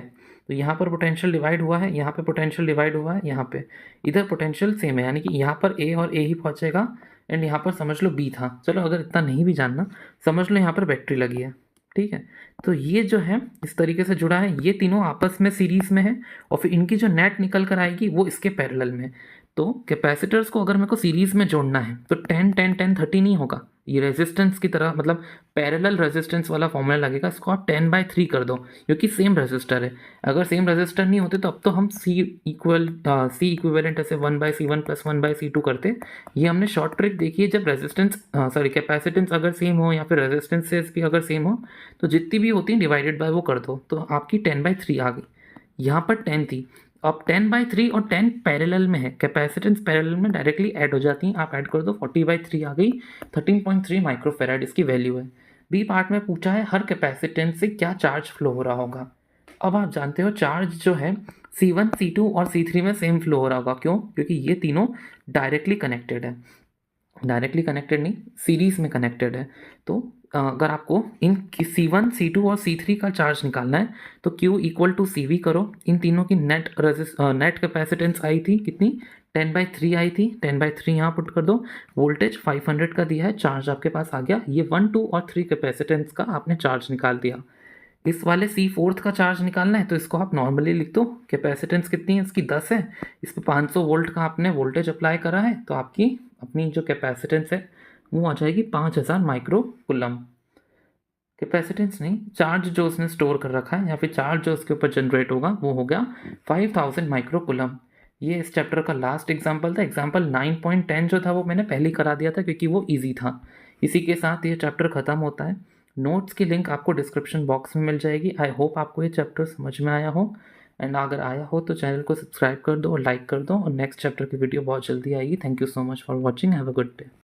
तो यहाँ पर पोटेंशियल डिवाइड हुआ है, यहाँ पे पोटेंशियल डिवाइड हुआ है, यहाँ पे इधर पोटेंशियल सेम है, यानी कि यहाँ पर ए और ए ही पहुँचेगा, एंड यहाँ पर समझ लो बी था। चलो अगर इतना नहीं भी जानना, समझ लो यहाँ पर बैटरी लगी है, ठीक है। तो ये जो है इस तरीके से जुड़ा है, ये तीनों आपस में सीरीज में है, और फिर इनकी जो नेट निकल कर आएगी वो इसके पैरेलल में। तो कैपेसिटर्स को अगर मेरे को सीरीज में जोड़ना है तो 10 10 10 30 नहीं होगा, ये रेजिस्टेंस की तरह, मतलब पैरेलल रेजिस्टेंस वाला फॉर्मूला लगेगा, इसको आप 10/3 कर दो, क्योंकि सेम रेजिस्टर है। अगर सेम रेजिस्टर नहीं होते तो अब तो हम सी इक्विवेलेंट ऐसे 1/C1 + 1/C2 करते। ये हमने शॉर्ट ट्रिक देखी है, जब रेजिस्टेंस कैपेसिटेंस अगर सेम हो या फिर रेजिस्टेंसेस भी अगर सेम हो तो जितनी भी होती है डिवाइडेड बाय वो कर दो, तो आपकी 10/3 आ गई। यहाँ पर 10 थी, अब 10/3 और 10 पैरेलल में है, कैपेसिटेंस पैरेलल में डायरेक्टली ऐड हो जाती हैं, आप ऐड कर दो, 40/3 आ गई, 13.3 माइक्रोफेराड इसकी वैल्यू है। बी पार्ट में पूछा है हर कैपेसिटेंस से क्या चार्ज फ्लो हो रहा होगा। अब आप जानते हो चार्ज जो है C1 C2 और C3 में सेम फ्लो हो रहा होगा, क्यों, क्योंकि ये तीनों डायरेक्टली कनेक्टेड है, डायरेक्टली कनेक्टेड नहीं, सीरीज में कनेक्टेड है। तो अगर आपको इन C1 C2 और C3 का चार्ज निकालना है तो Q = CV करो। इन तीनों की नेट कैपेसिटेंस आई थी कितनी, 10/3 आई थी, 10/3 यहाँ पुट कर दो, वोल्टेज 500 का दिया है, चार्ज आपके पास आ गया। ये 1 2 और 3 कैपेसिटेंस का आपने चार्ज निकाल दिया। इस वाले C4 का चार्ज निकालना है तो इसको आप नॉर्मली लिख दो, कैपेसिटेंस कितनी है इसकी 10 है, इस पर 500 वोल्ट का आपने वोल्टेज अप्लाई करा है, तो आपकी अपनी जो कैपेसिटेंस है वो आ जाएगी 5000 माइक्रो कुलम। कैपेसिटेंस नहीं, चार्ज जो उसने स्टोर कर रखा है या फिर चार्ज जो उसके ऊपर जनरेट होगा वो हो गया 5000 माइक्रो कुलम। ये इस चैप्टर का लास्ट एग्जाम्पल था। एग्जाम्पल 9.10 जो था वो मैंने पहले ही करा दिया था क्योंकि वो ईजी था। इसी के साथ ये चैप्टर ख़त्म होता है। नोट्स की लिंक आपको डिस्क्रिप्शन बॉक्स में मिल जाएगी। आई होप आपको ये चैप्टर समझ में आया हो, एंड अगर आया हो तो चैनल को सब्सक्राइब कर दो और लाइक कर दो, और नेक्स्ट चैप्टर की वीडियो बहुत जल्दी आएगी। Thank you so much for watching, have a good day.